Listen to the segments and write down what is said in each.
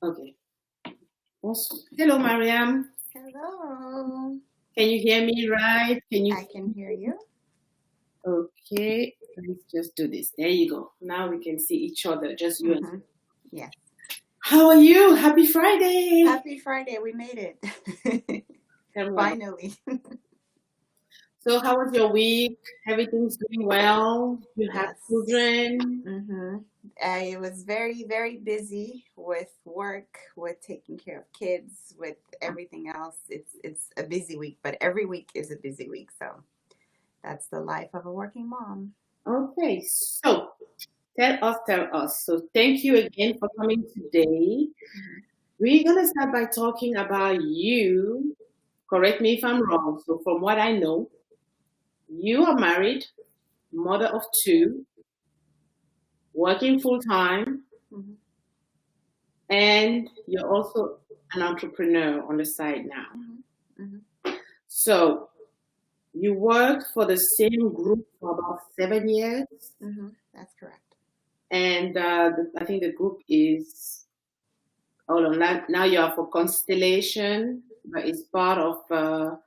Okay. Hello, Mariam. Hello. Can you hear me right? Can you? I can hear you. Okay. Let's just do this. There you go. Now we can see each other, just you and. Mm-hmm. Yes. How are you? Happy Friday. Happy Friday. We made it. Come on. Finally. So, how was your week? Everything's going well? You have Yes. children? Mm-hmm. I was very, very busy with work, with taking care of kids, with everything else. It's a busy week, but every week is a busy week. So that's the life of a working mom. Okay. So, tell us. So, thank you again for coming today. Mm-hmm. We're going to start by talking about you. Correct me if I'm wrong. So, from what I know, you are married, mother of two, working full time, Mm-hmm. and you're also an entrepreneur on the side now. Mm-hmm. Mm-hmm. So, you worked for the same group for about 7 years, Mm-hmm. That's correct. and I think the group is, hold on, now you are for Constellation, but it's part of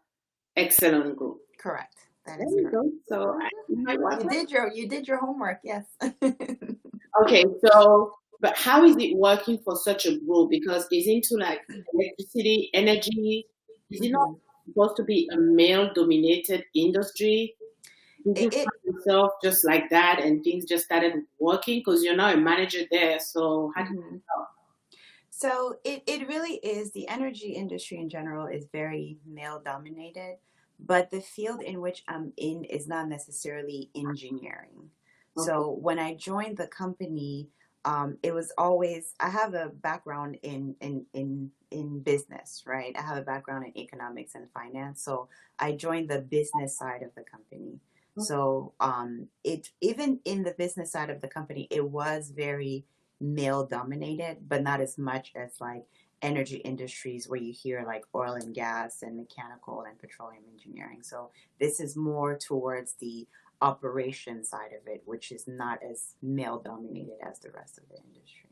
Excellent Group. Correct. That There is you correct. go. So, you might want to. You did your homework, yes. Okay, so but how is it working for such a group? Because it's into like electricity, energy. Is it not hmm supposed to be a male-dominated industry? Did you it, find yourself just like that and things just started working? Because you're now a manager there, so how did mhm. So it really is, the energy industry in general is very male dominated, but the field in which I'm in is not necessarily engineering. okay. So when I joined the company, it was always, I have a background in business, right? I have a background in economics and finance. So I joined the business side of the company. So it, even in the business side of the company, it was very male dominated, but not as much as like energy industries where you hear like oil and gas and mechanical and petroleum engineering. So this is more towards the operation side of it, which is not as male dominated as the rest of the industry.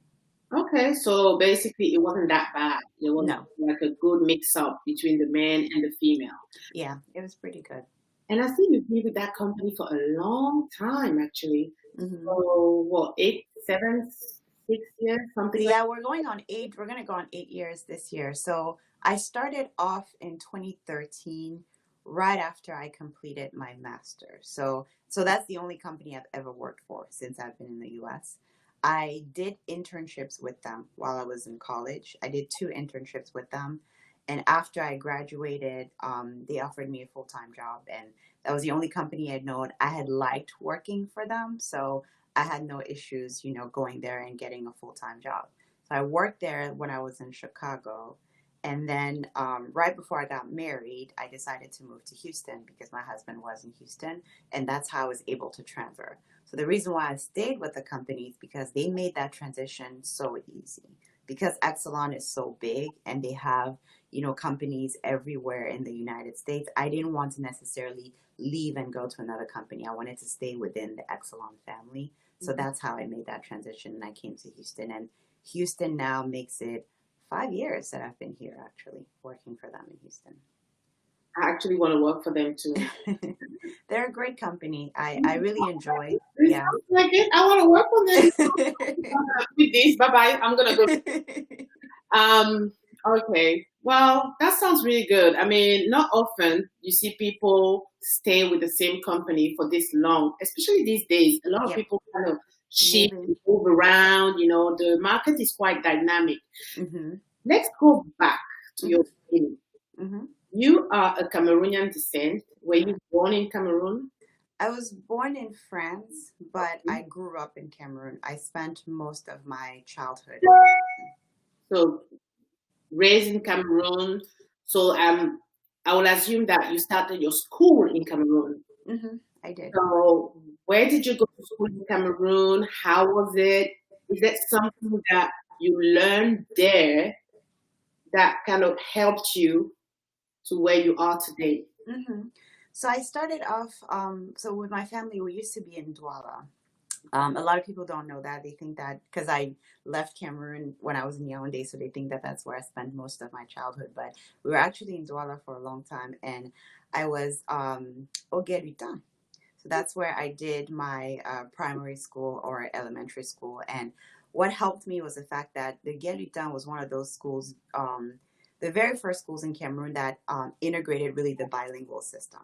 Okay, so basically it wasn't that bad. It was No. like a good mix up between the man and the female. Yeah, it was pretty good. And I see you've been with that company for a long time, actually. hmm So what, 6 years, something like Yeah, we're going to go on 8 years this year. So I started off in 2013, right after I completed my master's. So that's the only company I've ever worked for since I've been in the US. I did internships with them while I was in college. I did 2 internships with them. And after I graduated, they offered me a full time job. And that was the only company I'd known. I had liked working for them. So I had no issues, going there and getting a full time job. So I worked there when I was in Chicago. And then right before I got married, I decided to move to Houston because my husband was in Houston. And that's how I was able to transfer. So the reason why I stayed with the company is because they made that transition so easy. Because Exelon is so big and they have, companies everywhere in the United States, I didn't want to necessarily leave and go to another company. I wanted to stay within the Exelon family. So that. that's how I made that transition and I came to Houston. And Houston now makes it 5 years that I've been here actually working for them in Houston. I actually want to work for them too. They're a great company. I really enjoy. It Yeah. sounds like it. I want to work for them. With this, bye bye. I'm gonna go. Um. Okay. Well, that sounds really good. I mean, not often you see people stay with the same company for this long, especially these days. A lot of Yep. people kind of shift, Moving. move around. The market is quite dynamic. hmm Let's go back to hmm your beginning. hmm You are a Cameroonian descent. Were you born in Cameroon? I was born in France, but I grew up in Cameroon. I spent most of my childhood. So raised in Cameroon. So I will assume that you started your school in Cameroon. I did. So where did you go to school in Cameroon? How was it? Is that something that you learned there that kind of helped you to where you are today? So I started off. So with my family, we used to be in Douala, A lot of people don't know that. They think that because I left Cameroon when I was in Yaoundé, so they think that that's where I spent most of my childhood. But we were actually in Douala for a long time, and I was au Guélutin. So that's where I did my primary school or elementary school. And what helped me was the fact that the Guélutin was one of those schools, the very first schools in Cameroon that integrated really the bilingual system.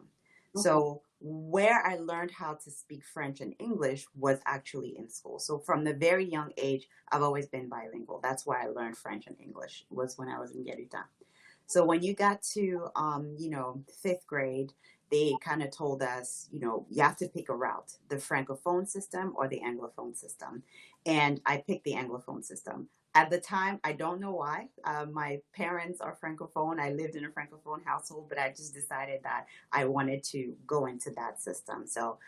So where I learned how to speak French and English was actually in school. So from the very young age, I've always been bilingual. That's why I learned French and English was when I was in Guélutin. So when you got to, fifth grade, they kind of told us, you have to pick a route, the Francophone system or the Anglophone system. And I picked the Anglophone system. At the time, I don't know why. My parents are Francophone. I lived in a Francophone household, but I just decided that I wanted to go into that system. So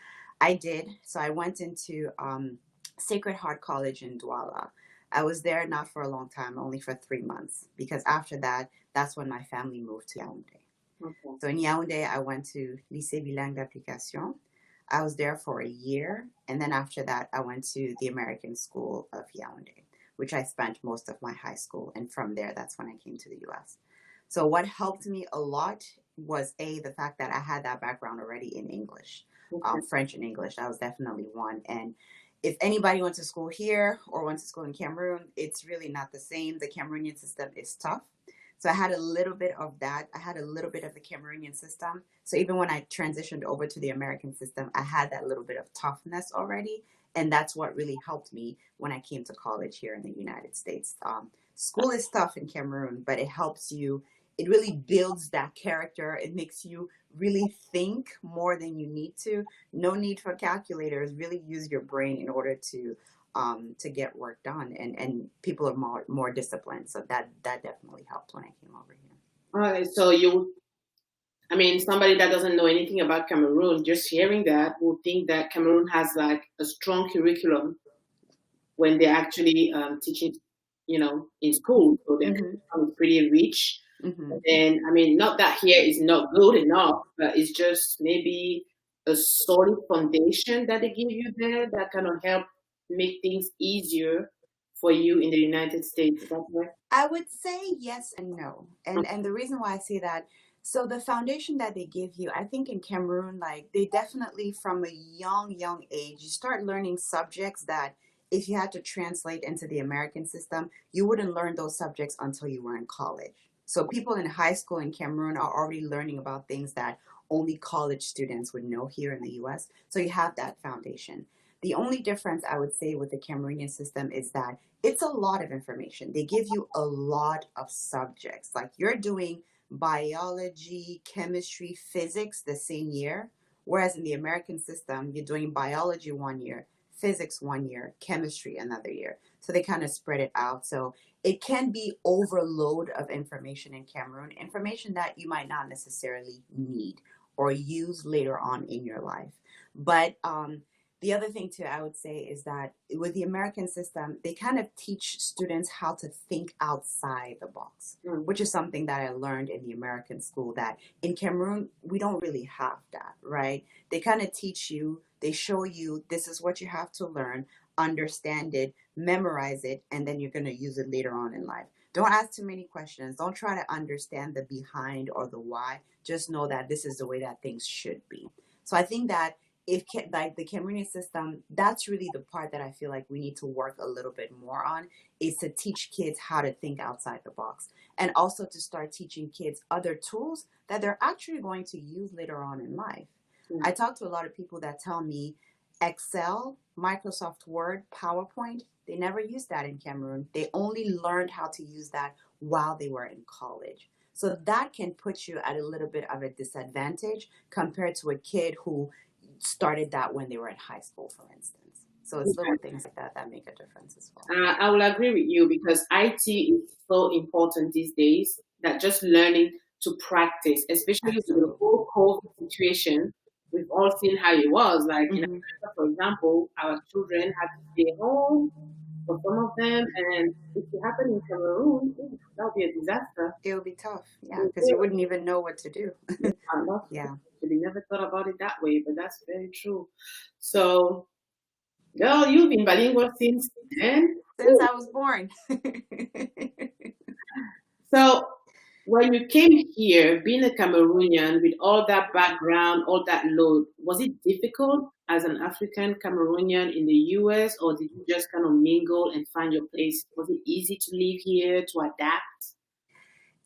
I did. So I went into Sacred Heart College in Douala. I was there not for a long time, only for 3 months, because after that, that's when my family moved to Yaoundé. Okay. So in Yaoundé, I went to Lycée Bilingue d'Application. I was there for a year, and then after that, I went to the American School of Yaoundé, which I spent most of my high school, and from there, that's when I came to the U.S. So what helped me a lot was the fact that I had that background already in English, Okay. French and English. That was definitely one. And if anybody went to school here or went to school in Cameroon, it's really not the same. The Cameroonian system is tough. So I had a little bit of that. I had a little bit of the Cameroonian system. So even when I transitioned over to the American system, I had that little bit of toughness already. And that's what really helped me when I came to college here in the United States. School is tough in Cameroon, but it helps you. It really builds that character. It makes you really think more than you need to. No need for calculators. Really use your brain in order to get work done, and people are more disciplined. So that definitely helped when I came over here. All right. So I mean, somebody that doesn't know anything about Cameroon, just hearing that will think that Cameroon has like a strong curriculum when they're actually teaching, in school. So their curriculum is pretty rich. Mm-hmm. And I mean, not that here is not good enough, but it's just maybe a solid foundation that they give you there that kind of help make things easier for you in the United States. Is that correct? I would say yes and no. And the reason why I say that, so the foundation that they give you, I think in Cameroon, like they definitely from a young age, you start learning subjects that if you had to translate into the American system, you wouldn't learn those subjects until you were in college. So people in high school in Cameroon are already learning about things that only college students would know here in the US. So you have that foundation. The only difference I would say with the Cameroonian system is that it's a lot of information. They give you a lot of subjects. Like you're doing biology, chemistry, physics the same year, whereas in the American system, you're doing biology 1 year, physics 1 year, chemistry another year. So they kind of spread it out. So it can be overload of information in Cameroon, information that you might not necessarily need or use later on in your life. But the other thing too I would say is that with the American system, they kind of teach students how to think outside the box, which is something that I learned in the American school that in Cameroon we don't really have that, right? They kind of teach you, they show you this is what you have to learn, understand it, memorize it, and then you're going to use it later on in life. Don't ask too many questions. Don't try to understand the behind or the why. Just know that this is the way that things should be. So I think that if like the Cameroonian system, that's really the part that I feel like we need to work a little bit more on, is to teach kids how to think outside the box, and also to start teaching kids other tools that they're actually going to use later on in life. I talk to a lot of people that tell me Excel, Microsoft Word, PowerPoint, they never used that in Cameroon. They only learned how to use that while they were in college. So that can put you at a little bit of a disadvantage compared to a kid who started that when they were in high school, for instance. So it's little things like that that make a difference as well. I will agree with you because IT is so important these days that just learning to practice, especially with the whole COVID situation, we've all seen how it was. Like in America, for example, our children had to stay home for some of them, and if it happened in Cameroon, that would be a disaster. It would be tough, yeah, because you wouldn't even know what to do. Yeah. Actually never thought about it that way, but that's very true. So Girl, you've been bilingual since then. Since I was born. So when you came here, being a Cameroonian with all that background, all that load, was it difficult as an African Cameroonian in the US, or did you just kind of mingle and find your place? Was it easy to live here, to adapt?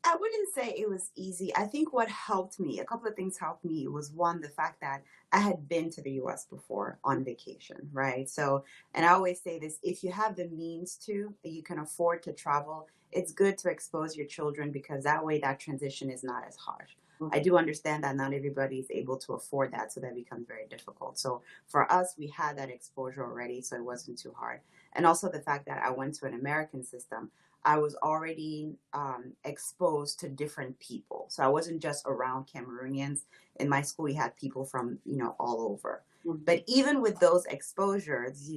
I wouldn't say it was easy. I think what helped me, a couple of things helped me, was one, the fact that I had been to the US before on vacation, right? So, and I always say this, if you have the means to, you can afford to travel, it's good to expose your children because that way that transition is not as harsh. I do understand that not everybody is able to afford that, so that becomes very difficult. So for us, we had that exposure already, so it wasn't too hard. And also the fact that I went to an American system, I was already exposed to different people. So I wasn't just around Cameroonians. In my school, we had people from, all over. Mhm. But even with those exposures,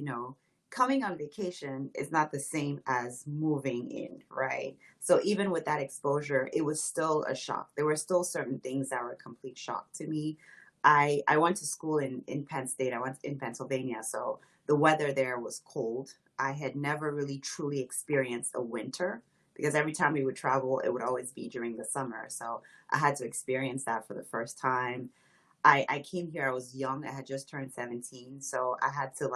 coming on vacation is not the same as moving in, right? So even with that exposure, it was still a shock. There were still certain things that were a complete shock to me. I went to school in Penn State. I went in Pennsylvania. So the weather there was cold. I had never really truly experienced a winter because every time we would travel, it would always be during the summer. So I had to experience that for the first time. I came here, I was young. I had just turned 17. So I had to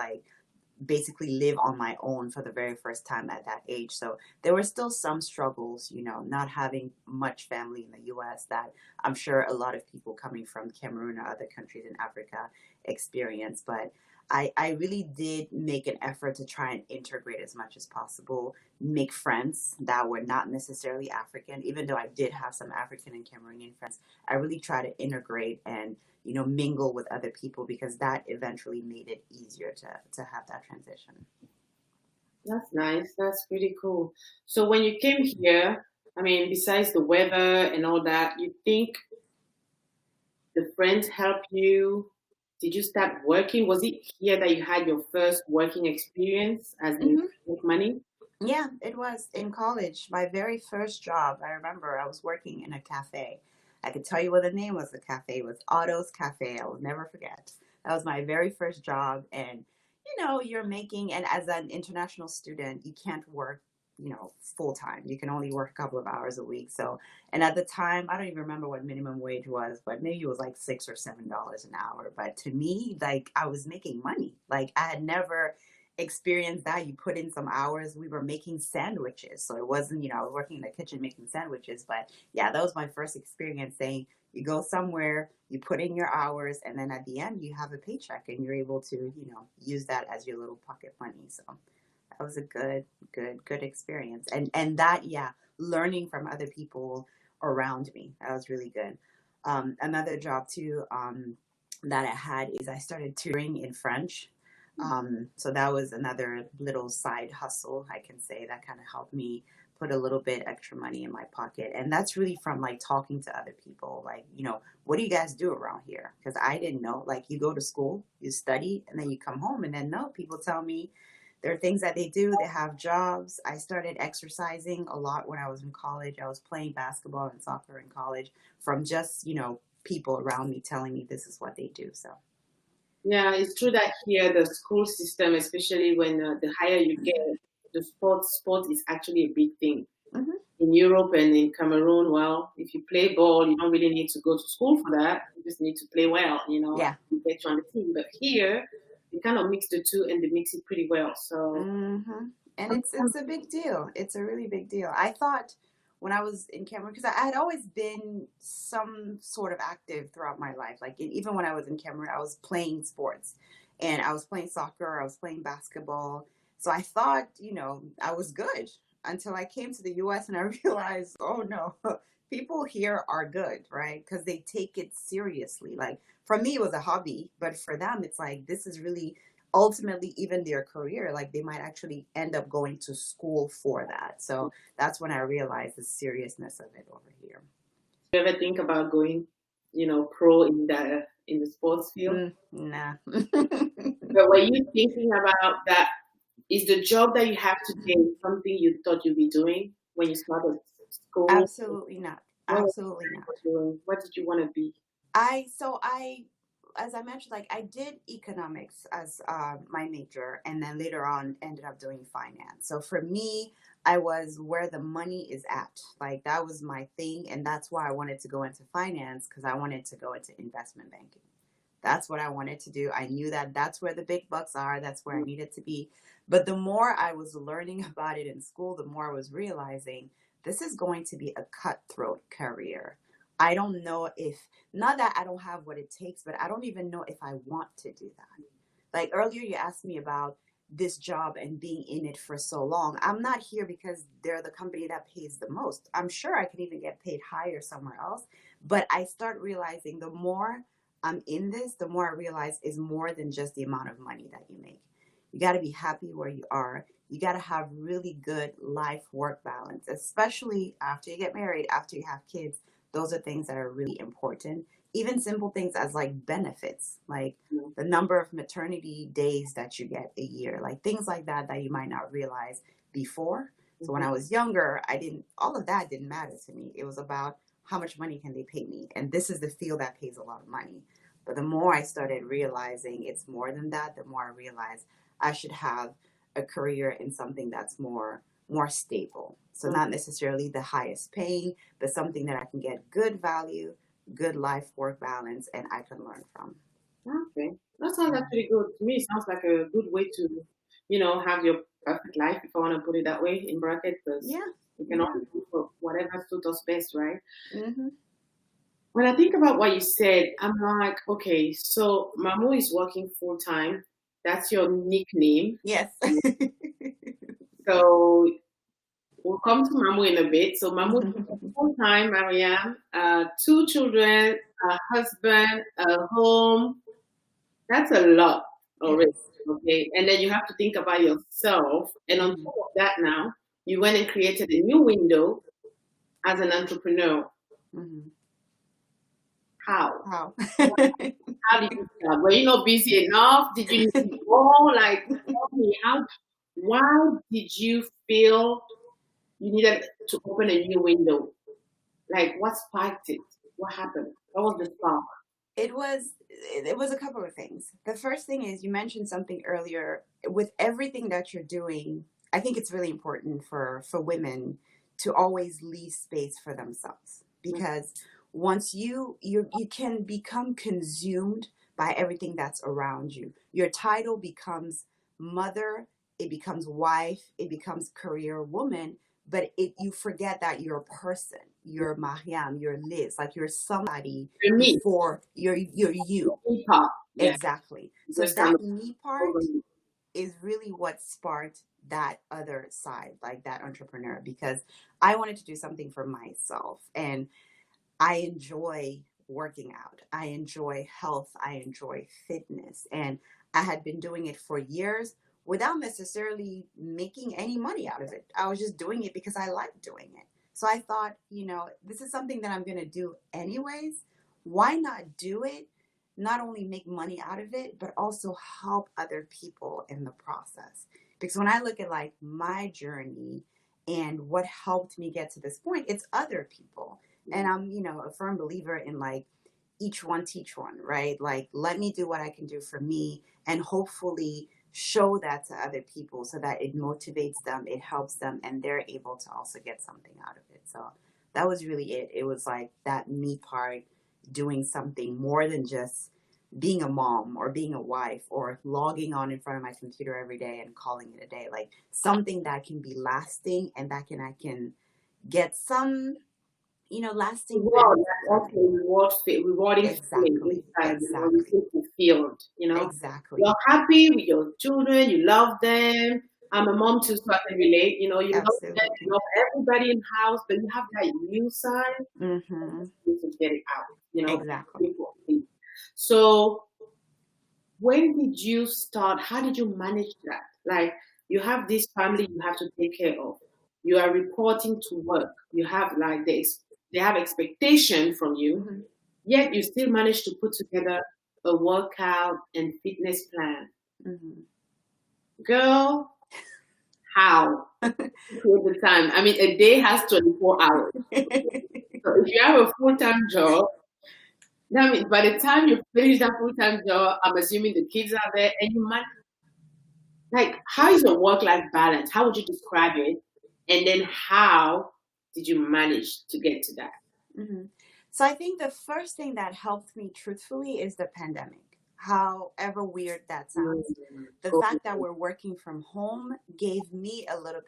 basically live on my own for the very first time at that age. So there were still some struggles, not having much family in the US that I'm sure a lot of people coming from Cameroon or other countries in Africa experience. But I really did make an effort to try and integrate as much as possible, make friends that were not necessarily African, even though I did have some African and Cameroonian friends. I really try to integrate and mingle with other people because that eventually made it easier to have that transition. That's nice. That's pretty cool. So when you came here, I mean, besides the weather and all that, you think the friends helped you? Did you start working? Was it here that you had your first working experience as in Hmm. make money? Yeah, it was in college. My very first job, I remember I was working in a cafe. I could tell you what the name was. The cafe was Otto's Cafe. I will never forget. That was my very first job. And, you're making, and as an international student, you can't work, full time. You can only work a couple of hours a week. So, and at the time, I don't even remember what minimum wage was, but maybe it was like $6 or $7 an hour. But to me, I was making money. Like I had never experience that. You put in some hours. We were making sandwiches. So it wasn't, I was working in the kitchen making sandwiches. But yeah, that was my first experience saying you go somewhere, you put in your hours, and then at the end, you have a paycheck and you're able to, use that as your little pocket money. So that was a good experience. And that, yeah, learning from other people around me, that was really good. Another job too, that I had is I started tutoring in French. So that was another little side hustle, I can say, that kind of helped me put a little bit extra money in my pocket. And that's really from talking to other people, what do you guys do around here? Because I didn't know. You go to school, you study, and then you come home, and then no, people tell me there are things that they do. They have jobs. I started exercising a lot when I was in college. I was playing basketball and soccer in college from just, people around me telling me this is what they do. So. Yeah, it's true that here the school system, especially when the higher you get, the sport is actually a big thing. Hmm. In Europe and in Cameroon, well, if you play ball, you don't really need to go to school for that. You just need to play well, Yeah. to get you on the team. But here, you kind of mix the two and they mix it pretty well. So, Hmm. And it's a big deal. It's a really big deal. I thought when I was in Cameroon, because I had always been some sort of active throughout my life. Even when I was in Cameroon, I was playing sports, and I was playing soccer. I was playing basketball. So I thought, I was good until I came to the U.S. and I realized, oh no, people here are good, right? Because they take it seriously. For me, it was a hobby, but for them, it's like this is really ultimately even their career. They might actually end up going to school for that. So that's when I realized the seriousness of it over here. you ever think about going, pro in the sports field? Nah. But were you thinking about that? Is the job that you have today something you thought you'd be doing when you started school? Absolutely not. What was Absolutely not. you doing? What did you want to be? I so I as I mentioned, like I did economics as my major, and then later on ended up doing finance. So for me, I was where the money is at. Like that was my thing, and that's why I wanted to go into finance because I wanted to go into investment banking. That's what I wanted to do. I knew that that's where the big bucks are. That's where I needed to be. But the more I was learning about it in school, the more I was realizing this is going to be a cutthroat career. I don't know if, not that I don't have what it takes, but I don't even know if I want to do that. Like earlier, you asked me about this job and being in it for so long. I'm not here because they're the company that pays the most. I'm sure I could even get paid higher somewhere else. But I start realizing the more I'm in this, the more I realize is more than just the amount of money that you make. You got to be happy where you are. You got to have really good life work balance, especially after you get married, after you have kids. Those are things that are really important. Even simple things as like benefits, like the number of maternity days that you get a year, like things like that that you might not realize before. So when I was younger, all of that didn't matter to me. It was about how much money can they pay me? And this is the field that pays a lot of money. But the more I started realizing it's more than that, the more I realized I should have a career in something that's more stable. So not necessarily the highest paying, but something that I can get good value, good life work balance, and I can learn from. Okay. That sounds actually good. To me, it sounds like a good way to, have your perfect life, if I want to put it that way, in bracket, because Yeah. we can Yeah. always do for whatever suits us best, right? Mm-hmm. When I think about what you said, I'm like, okay, so Mamu is working full time. That's your nickname. Yes. So we'll come to Mamu in a bit. So Mamu is full time, Mariam, two children, a husband, a home. That's a lot It already. is. Okay. And then you have to think about yourself. And on Mm-hmm. top of that now, you went and created a new window as an entrepreneur. Mm-hmm. How? Wow. How did you start? Were you not busy enough? Did you need more? Like, tell me, why did you feel you needed to open a new window? Like, what sparked it? What happened? What was the spark? It was a couple of things. The first thing is you mentioned something earlier. With everything that you're doing, I think it's really important for women to always leave space for themselves, because once you can become consumed by everything that's around you. Your title becomes mother, it becomes wife, it becomes career woman, but you forget that you're a person, you're Mariam, you're Liz, like you're somebody For me, before you're you. hip hop. Yeah, Exactly. So just kind that of me part over me. is really what sparked that other side, like that entrepreneur, because I wanted to do something for myself, and I enjoy working out. I enjoy health. I enjoy fitness. And I had been doing it for years without necessarily making any money out of it. I was just doing it because I liked doing it. So I thought, this is something that I'm going to do anyways. Why not do it? Not only make money out of it, but also help other people in the process. Because when I look at like my journey and what helped me get to this point, it's other people. And I'm, a firm believer in like each one teach one, right? Like let me do what I can do for me and hopefully show that to other people so that it motivates them, it helps them, and they're able to also get something out of it. So that was really it. It was like that me part, doing something more than just being a mom or being a wife or logging on in front of my computer every day and calling it a day. Like something that can be lasting and that I can get some lasting Reward, benefit like from it. also rewarding feeling Exactly. inside, you Exactly. feel fulfilled. Exactly. You're happy with your children, you love them. I'm a mom too, so I can relate. You love them, you Absolutely. love everybody in the house, but you have that you side, Mm-hmm. you need to get it out, Exactly. people see. So when did you start? How did you manage that? Like you have this family you have to take care of. You are reporting to work. You have like they have expectation from you, Mm-hmm. yet you still manage to put together a workout and fitness plan. Mm-hmm. Girl, how? All the time. I mean, a day has 24 hours. So if you have a full-time job, That means by the time you finish that full-time job, I'm assuming the kids are there and you manage, like, how is your work-life balance? How would you describe it? And then how did you manage to get to that? Hmm. So I think the first thing that helped me truthfully is the pandemic. However weird that sounds, the Go. fact that we're working from home gave me a little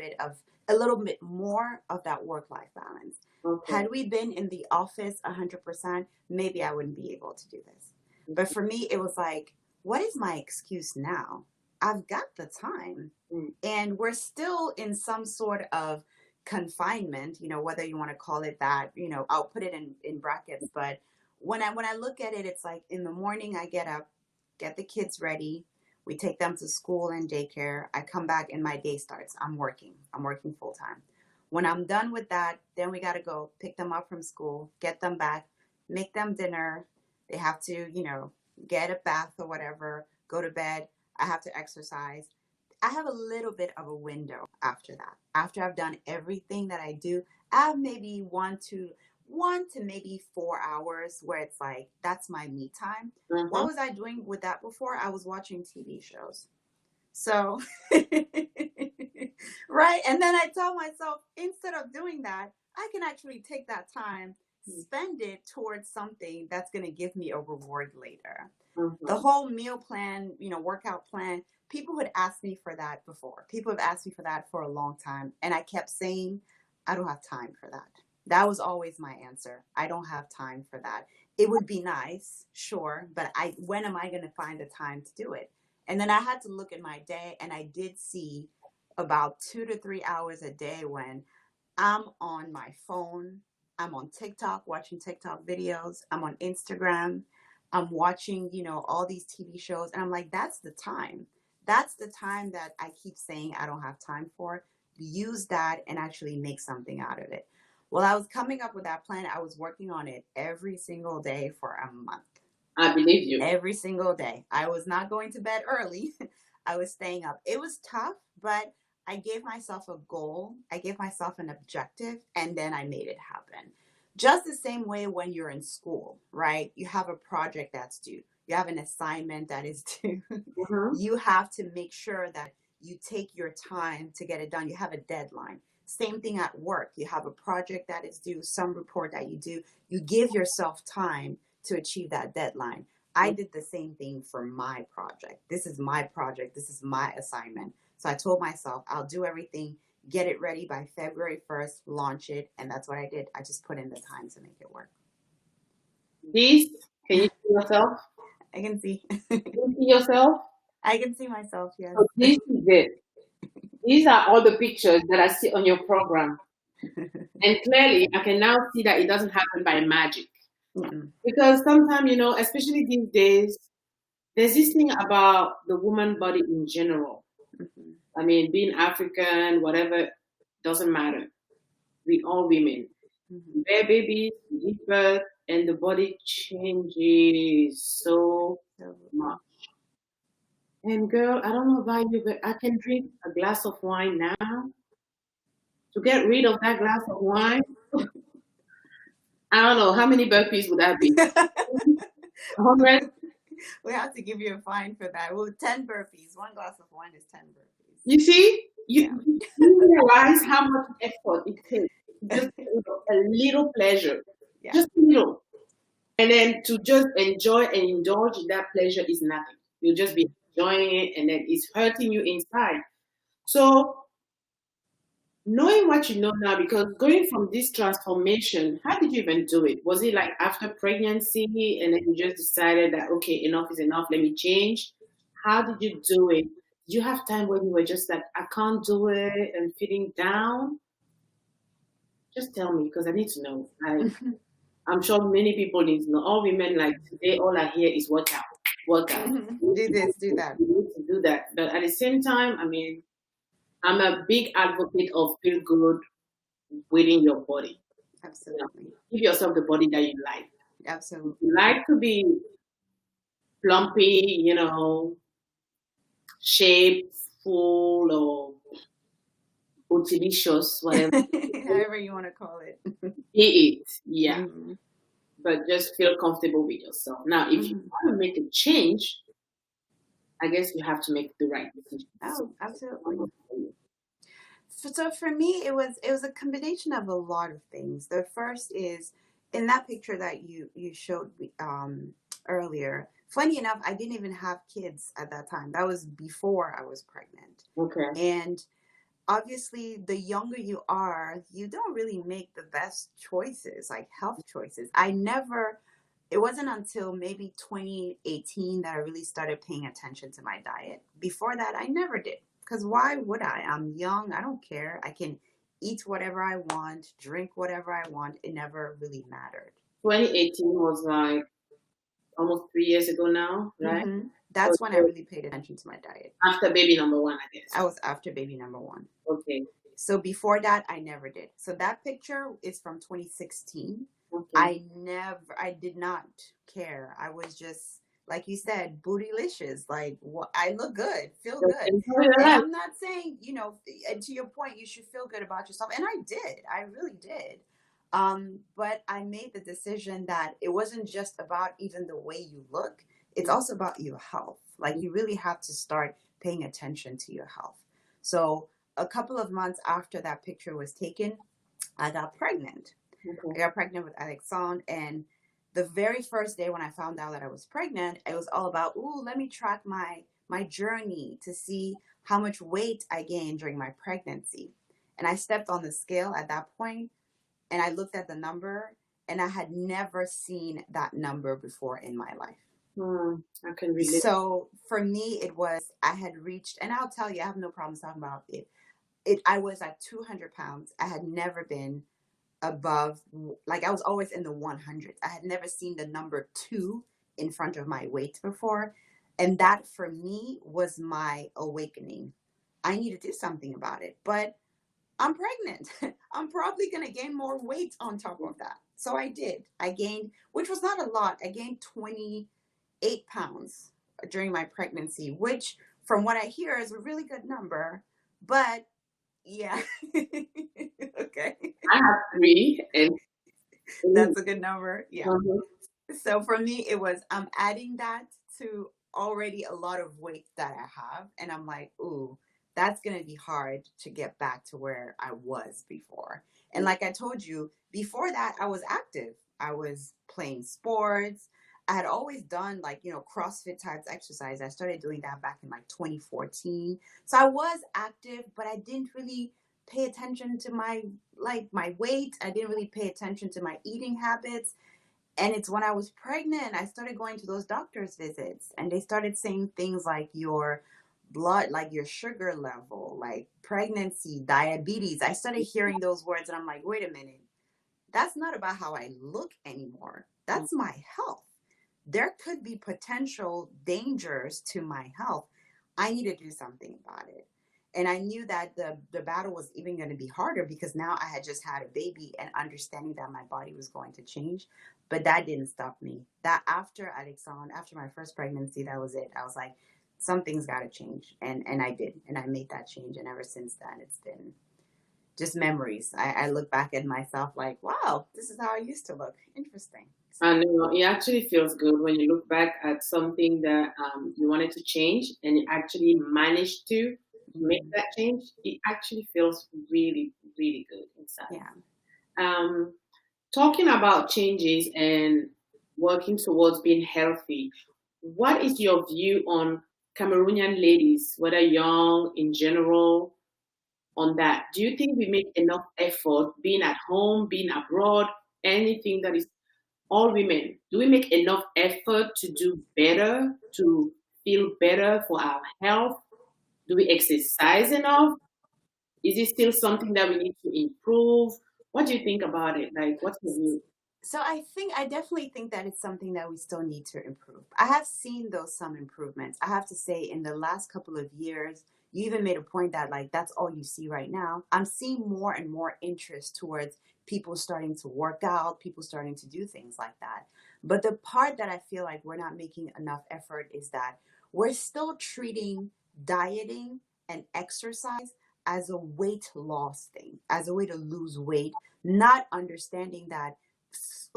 bit more of that work-life balance. Okay. Had we been in the office 100%, maybe I wouldn't be able to do this. But for me, it was like, what is my excuse now? I've got the time. Mm. And we're still in some sort of confinement, whether you want to call it that, I'll put it in brackets. But when I look at it, it's like in the morning I get up, get the kids ready, we take them to school and daycare, I come back and my day starts. I'm working full time. When I'm done with that, then we got to go pick them up from school, get them back, make them dinner. They have to, get a bath or whatever, go to bed. I have to exercise. I have a little bit of a window after that. After I've done everything that I do, I have maybe one to maybe 4 hours where it's like that's my me time. Mhm. What was I doing with that before? I was watching TV shows. So right. And then I tell myself, instead of doing that, I can actually take that time, spend it towards something that's going to give me a reward later. Mhm. The whole meal plan, workout plan, people had asked me for that before. People have asked me for that for a long time. And I kept saying, I don't have time for that. That was always my answer. I don't have time for that. It would be nice, sure, but when am I going to find the time to do it? And then I had to look at my day, and I did see about 2 to 3 hours a day when I'm on my phone, I'm on TikTok watching TikTok videos, I'm on Instagram, I'm watching, all these TV shows, and I'm like, that's the time. That's the time that I keep saying I don't have time for. Use that and actually make something out of it. Well, I was coming up with that plan. I was working on it every single day for a month. I believe you. Every single day. I was not going to bed early. I was staying up. It was tough, but I gave myself a goal. I gave myself an objective, and then I made it happen. Just the same way when you're in school, right? You have a project that's due. You have an assignment that is due. Mhm. You have to make sure that you take your time to get it done. You have a deadline. Same thing at work. You have a project that is due, some report that you do. You give yourself time to achieve that deadline. I did the same thing for my project. This is my project. This is my assignment. So I told myself I'll do everything, get it ready by February 1st, launch it. And that's what I did. I just put in the time to make it work. This, can you see yourself? I can see. Can you see yourself? I can see myself, yes. So this is it. These are all the pictures that I see on your program. And clearly, I can now see that it doesn't happen by magic. Mm-mm. Because sometimes, especially these days, there's this thing about the woman body in general. Mhm. I mean, being African, whatever, doesn't matter. We all women. Mhm. We bear babies, we give birth, and the body changes so So, much. And girl, I don't know about you, but I can drink a glass of wine now. To get rid of that glass of wine, I don't know how many burpees would that be? 100? we have to give you a fine for that. Well, 10 burpees. One glass of wine is 10 burpees. You see, Yeah. you realize how much effort it takes just a little pleasure, Yeah. just a little, and then to just enjoy and indulge in that pleasure is nothing. You'll just be enjoying it, and then it's hurting you inside. So, knowing what you know now, because going from this transformation, how did you even do it? Was it like after pregnancy, and then you just decided that okay, enough is enough, let me change? How did you do it? Did you have time when you were just like, I can't do it and feeling down? Just tell me because I need to know. I'm sure many people need to know. All women like today, all I hear is workout, workout. Do this, do that. You need to do that. But at the same time, I mean, I'm a big advocate of feel good within your body. Absolutely. Give yourself the body that you like. Absolutely. You like to be plumpy, shaped, full, or delicious, whatever. However you want to call it. Be it. Yeah. Mhm. but just feel comfortable with yourself. Now, if you Mhm. want to make a change, I guess you have to make the right decision. So, Oh, absolutely. So for me, it was a combination of a lot of things. The first is in that picture that you showed me earlier. Funny enough, I didn't even have kids at that time. That was before I was pregnant. okay. And obviously, the younger you are, you don't really make the best choices, like health choices. It wasn't until maybe 2018 that I really started paying attention to my diet. Before that, I never did. Because why would I? I'm young. I don't care. I can eat whatever I want, drink whatever I want. It never really mattered. 2018 was like almost 3 years ago now, right? So, That's when I really paid attention to my diet. after baby number one, I guess. I was after baby number one. Okay. So before that, I never did. So that picture is from 2016. Okay. I did not care. I was just, like you said, bootylicious. Like, what? I look good, feel Just good. enjoy your And life. I'm not saying, and to your point, you should feel good about yourself. And I did. I really did. But I made the decision that it wasn't just about even the way you look, it's also about your health. Like, you really have to start paying attention to your health. So, a couple of months after that picture was taken, I got pregnant. I Okay. got pregnant with Alexandre, and the very first day when I found out that I was pregnant, it was all about, ooh, let me track my journey to see how much weight I gained during my pregnancy. And I stepped on the scale at that point, and I looked at the number, and I had never seen that number before in my life. I can relate. So for me, it was I had reached, and I'll tell you, I have no problems talking about it. I was at 200 pounds. I had never been above, like I was always in the 100s. I had never seen the number two in front of my weight before. And that for me was my awakening. I need to do something about it. But I'm pregnant. I'm probably going to gain more weight on top of that. So I did. I gained, which was not a lot. I gained 28 pounds during my pregnancy, which from what I hear is a really good number. But yeah. Okay. I have three, and That's a good number. Yeah. mhm. So for me, it was I'm adding that to already a lot of weight that I have. And I'm like, ooh, that's going to be hard to get back to where I was before. And like I told you, before that, I was active. I was playing sports. I had always done like, CrossFit types exercise. I started doing that back in like 2014. So I was active, but I didn't really pay attention to my weight. I didn't really pay attention to my eating habits. And it's when I was pregnant, I started going to those doctor's visits, and they started saying things like your blood, like your sugar level, like pregnancy, diabetes. I started hearing those words, and I'm like, wait a minute, that's not about how I look anymore. That's my health. There could be potential dangers to my health. I need to do something about it. And I knew that the battle was even going to be harder because now I had just had a baby and understanding that my body was going to change. But that didn't stop me. That after Alexandre, after my first pregnancy, that was it. I was like, something's got to change. And I did. And I made that change. And ever since then, it's been just memories. I look back at myself like, wow, this is how I used to look. Interesting. I know it actually feels good when you look back at something that you wanted to change and you actually managed to make Mhm. that change. It actually feels really, really good inside. Yeah. Um, Talking about changes and working towards being healthy, what is your view on Cameroonian ladies, whether young in general, on that? Do you think we make enough effort being at home, being abroad, anything that is all women? Do we make enough effort to do better, to feel better for our health? Do we exercise enough? Is it still something that we need to improve? What do you think about it? Like, what's your view? So I definitely think that it's something that we still need to improve. I have seen those some improvements. I have to say in the last couple of years, you even made a point that like that's all you see right now. I'm seeing more and more interest towards people starting to work out, people starting to do things like that. But the part that I feel like we're not making enough effort is that we're still treating dieting and exercise as a weight loss thing, as a way to lose weight, not understanding that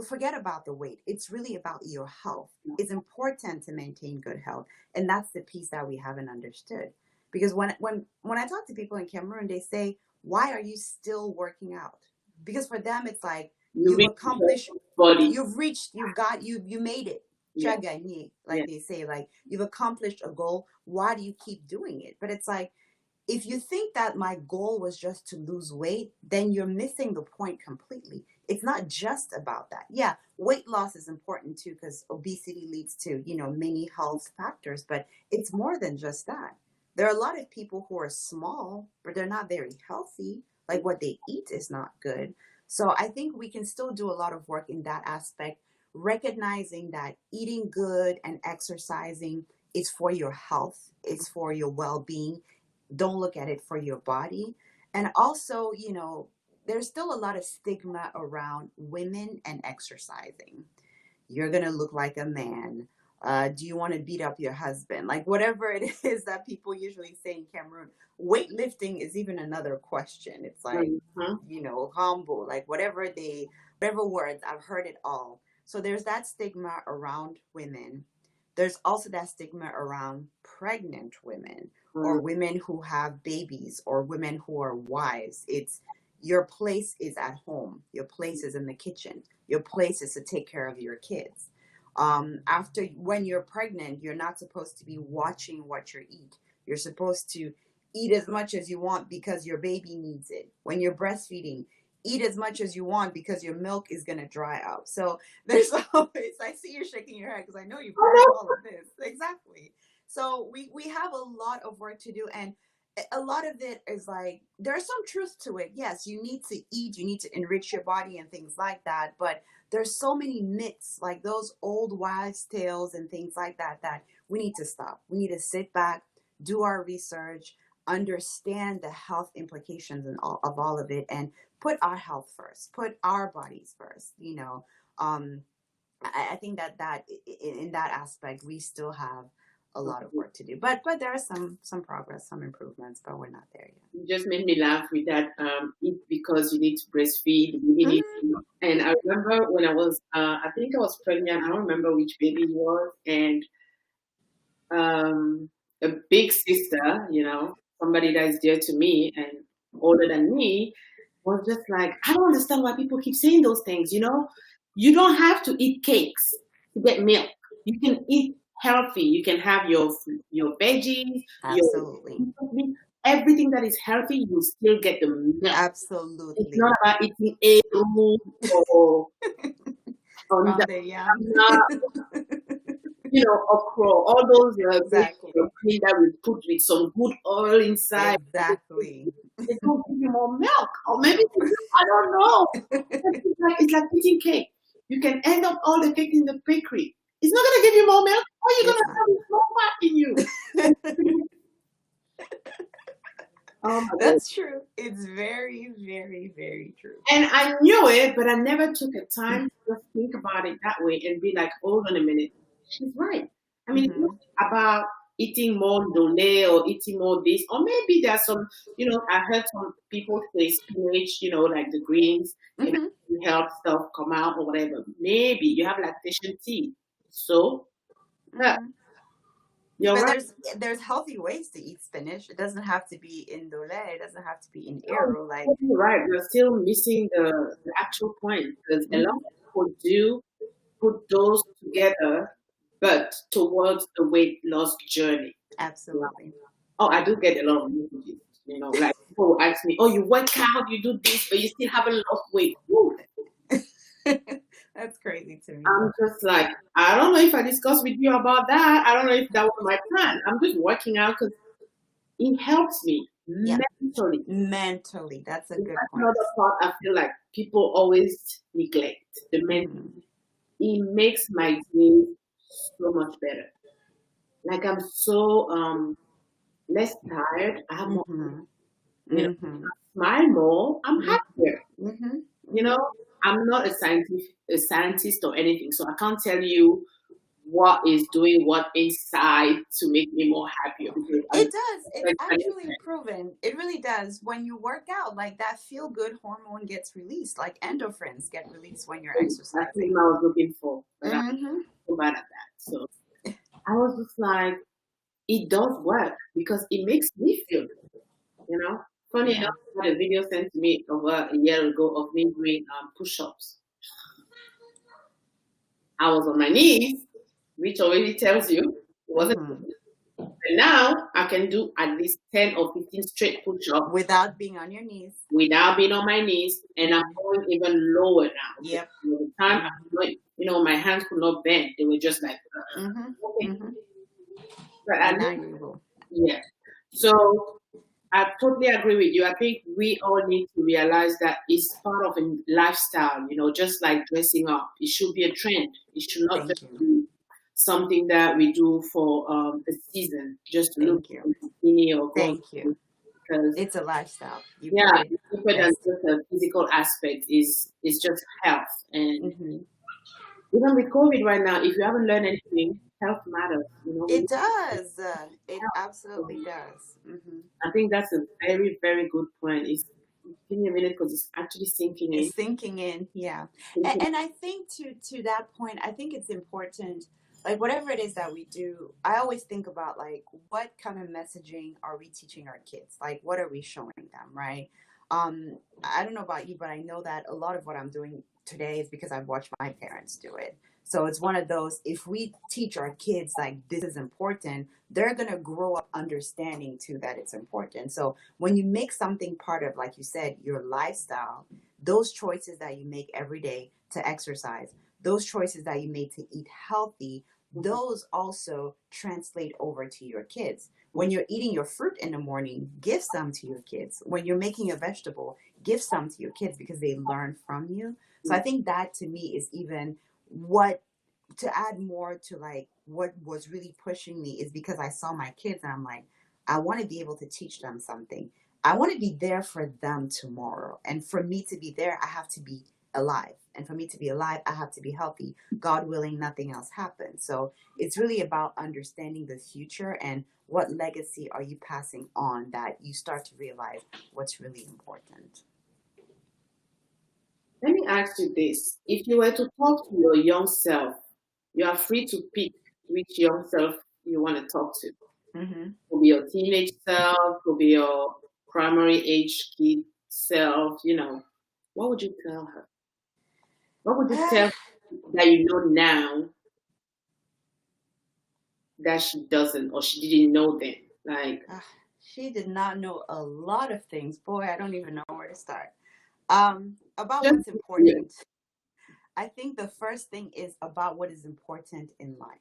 forget about the weight. It's really about your health. It's important to maintain good health, and that's the piece that we haven't understood. Because when I talk to people in Cameroon, they say, "Why are you still working out?" Because for them, it's like You you've reach your accomplished, body. you've reached, you made it. Tu Yeah. as gagné, Yeah. like they say, like you've accomplished a goal. Why do you keep doing it? But it's like, if you think that my goal was just to lose weight, then you're missing the point completely. It's not just about that. Yeah, weight loss is important too, because obesity leads to, many health factors, but it's more than just that. There are a lot of people who are small, but they're not very healthy. Like what they eat is not good. So I think we can still do a lot of work in that aspect, recognizing that eating good and exercising is for your health, it's for your well being. Don't look at it for your body. And also, there's still a lot of stigma around women and exercising. You're going to look like a man. Do you want to beat up your husband? Like whatever it is that people usually say in Cameroon. Weightlifting is even another question. It's like, Mhm. humble, like whatever words, I've heard it all. So there's that stigma around women. There's also that stigma around pregnant women or women who have babies or women who are wives. It's your place is at home. Your place is in the kitchen. Your place is to take care of your kids. After when you're pregnant, you're not supposed to be watching what you eat. You're supposed to eat as much as you want because your baby needs it. When you're breastfeeding, eat as much as you want because your milk is going to dry out. So there's always, I see you shaking your head because I know you've heard all of this. Exactly. So we have a lot of work to do. And a lot of it is like, there's some truth to it. Yes, you need to eat, you need to enrich your body and things like that. But there's so many myths, like those old wives' tales and things like that, that we need to stop. We need to sit back, do our research, understand the health implications and of all of it, and put our health first, put our bodies first. I think that in that aspect we still have a lot of work to do, but there are some progress, some improvements, but we're not there yet. You just made me laugh with that. Eat because you need to breastfeed. You really need to. And I remember when I think I was pregnant. I don't remember which baby it was, and a big sister, somebody that is dear to me and older than me, was just like, I don't understand why people keep saying those things. You don't have to eat cakes to get milk. You can eat healthy. You can have your veggies, Absolutely. everything that is healthy. You still get the milk. Absolutely. It's not about eating egg or okra, all those exactly. that we put with some good oil inside. Exactly. They don't give you more milk, or maybe I don't know. It's like eating cake. You can end up all the cake in the bakery. It's not gonna give you more milk. Or you're gonna have more fat in you. Oh my That's true. It's very, very, very true. And I knew it, but I never took a time to just think about it that way and be like, hold on a minute, she's right. I mean, it's not about eating more dole or eating more this, or maybe there's some, I heard some people say spinach, like the greens, can help stuff come out or whatever. Maybe you have lactation tea. So, yeah. You're but right. there's healthy ways to eat spinach. It doesn't have to be in dole. It doesn't have to be in arrow. Like You're right. You're still missing the actual point, because a lot of people do put those together, but towards the weight loss journey. Absolutely. Oh, I do get a lot of messages. Like people will ask me, "Oh, you work out, you do this, but you still haven't lost weight." Woo. That's crazy to me. I'm just like, I don't know if I discussed with you about that. I don't know if that was my plan. I'm just working out because it helps me mentally. Mentally, that's a good point. Another part I feel like people always neglect the mental. It makes my day so much better. Like I'm so less tired. I have more, I smile more. I'm happier. I'm not a scientist or anything, so I can't tell you what is doing what inside to make me more happier. Because It does. It's actually proven. It really does. When you work out, like that feel good hormone gets released, like endorphins get released when you're that's what exercising. I was looking for, but I'm Mm-hmm. so bad at that. So I was just like, it does work because it makes me feel good, you know. Funny Yeah. enough, I had a video sent to me over a year ago of me doing push-ups. I was on my knees, which already tells you it wasn't. Mm-hmm. And now I can do at least 10 or 15 straight push-ups Without being on your knees. without being on my knees, and I'm going even lower now. Yep. At the time, I could not, my hands could not bend; they were just like, Mm-hmm. okay. Mm-hmm. But And at now least, you will. yeah. So I totally agree with you. I think we all need to realize that it's part of a lifestyle. Just like dressing up, it should be a trend. It should not Thank just you. be something that we do for a season, just to look Thank you. skinny or go. Thank you. Because It's a lifestyle. You yeah, put it it's deeper than best. just a physical aspect. It's just health. And Mm-hmm. even with COVID right now, if you haven't learned anything, health matters. We It need does. It health. absolutely does. Mm-hmm. I think that's a very, very good point. Give me a minute because it's actually sinking in. It's sinking in, yeah. Sinking And I think to that point, I think it's important, like whatever it is that we do, I always think about like what kind of messaging are we teaching our kids? Like what are we showing them, right? I don't know about you, but I know that a lot of what I'm doing today is because I've watched my parents do it. So it's one of those, if we teach our kids like this is important, they're gonna grow up understanding too that it's important. So when you make something part of, like you said, your lifestyle, those choices that you make every day to exercise, those choices that you make to eat healthy, those also translate over to your kids. When you're eating your fruit in the morning, give some to your kids. When you're making a vegetable, give some to your kids because they learn from you. So I think that to me is even what, to add more to like what was really pushing me is because I saw my kids and I'm like, I want to be able to teach them something. I want to be there for them tomorrow. And for me to be there, I have to be alive. And for me to be alive, I have to be healthy. God willing, nothing else happens. So it's really about understanding the future and what legacy are you passing on that you start to realize what's really important. Let me ask you this. If you were to talk to your young self, you are free to pick which young self you want to talk to. Mm-hmm. Could be your teenage self, could be your primary age kid self. What would you tell her? What would you tell her that you know now that she doesn't or she didn't know then? Like, She did not know a lot of things. Boy, I don't even know where to start. About just what's important. I think the first thing is about what is important in life.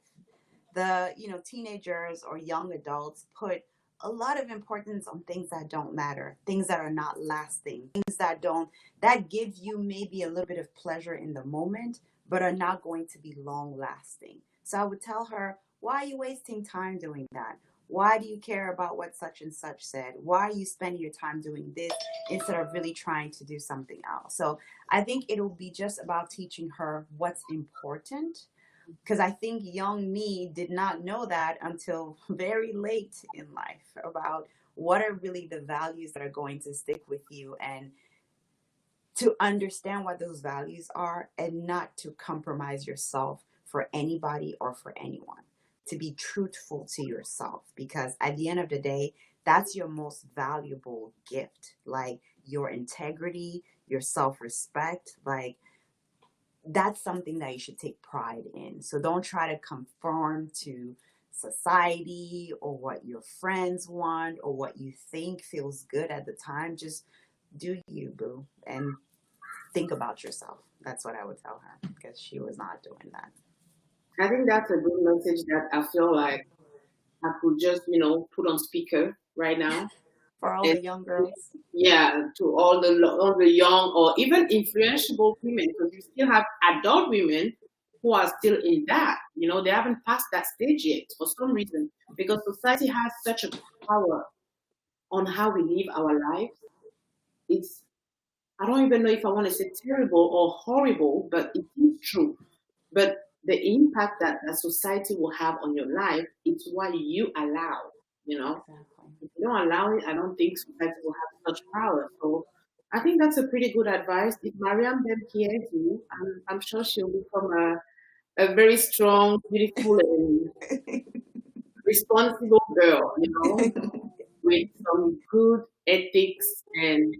The, teenagers or young adults put a lot of importance on things that don't matter, things that are not lasting, things that give you maybe a little bit of pleasure in the moment, but are not going to be long lasting. So I would tell her, why are you wasting time doing that? Why do you care about what such and such said? Why are you spending your time doing this instead of really trying to do something else? So I think it'll be just about teaching her what's important, because I think young me did not know that until very late in life about what are really the values that are going to stick with you, and to understand what those values are and not to compromise yourself for anybody or for anyone. To be truthful to yourself, because at the end of the day, that's your most valuable gift. Like your integrity, your self respect, like that's something that you should take pride in. So don't try to conform to society or what your friends want or what you think feels good at the time. Just do you, boo, and think about yourself. That's what I would tell her, because she was not doing that. I think that's a good message that I feel like I could just, put on speaker right now. For all And the young girls. yeah, to all the young or even influential women, because you still have adult women who are still in that. They haven't passed that stage yet for some reason, because society has such a power on how we live our lives. It's I don't even know if I want to say terrible or horrible, but it is true. But the impact that the society will have on your life, it's what you allow, you know. Exactly. If you don't allow it, I don't think society will have such power. So I think that's a pretty good advice. If Mariam then hears you, I'm sure she'll become a very strong, beautiful, and responsible girl, you know, with some good ethics and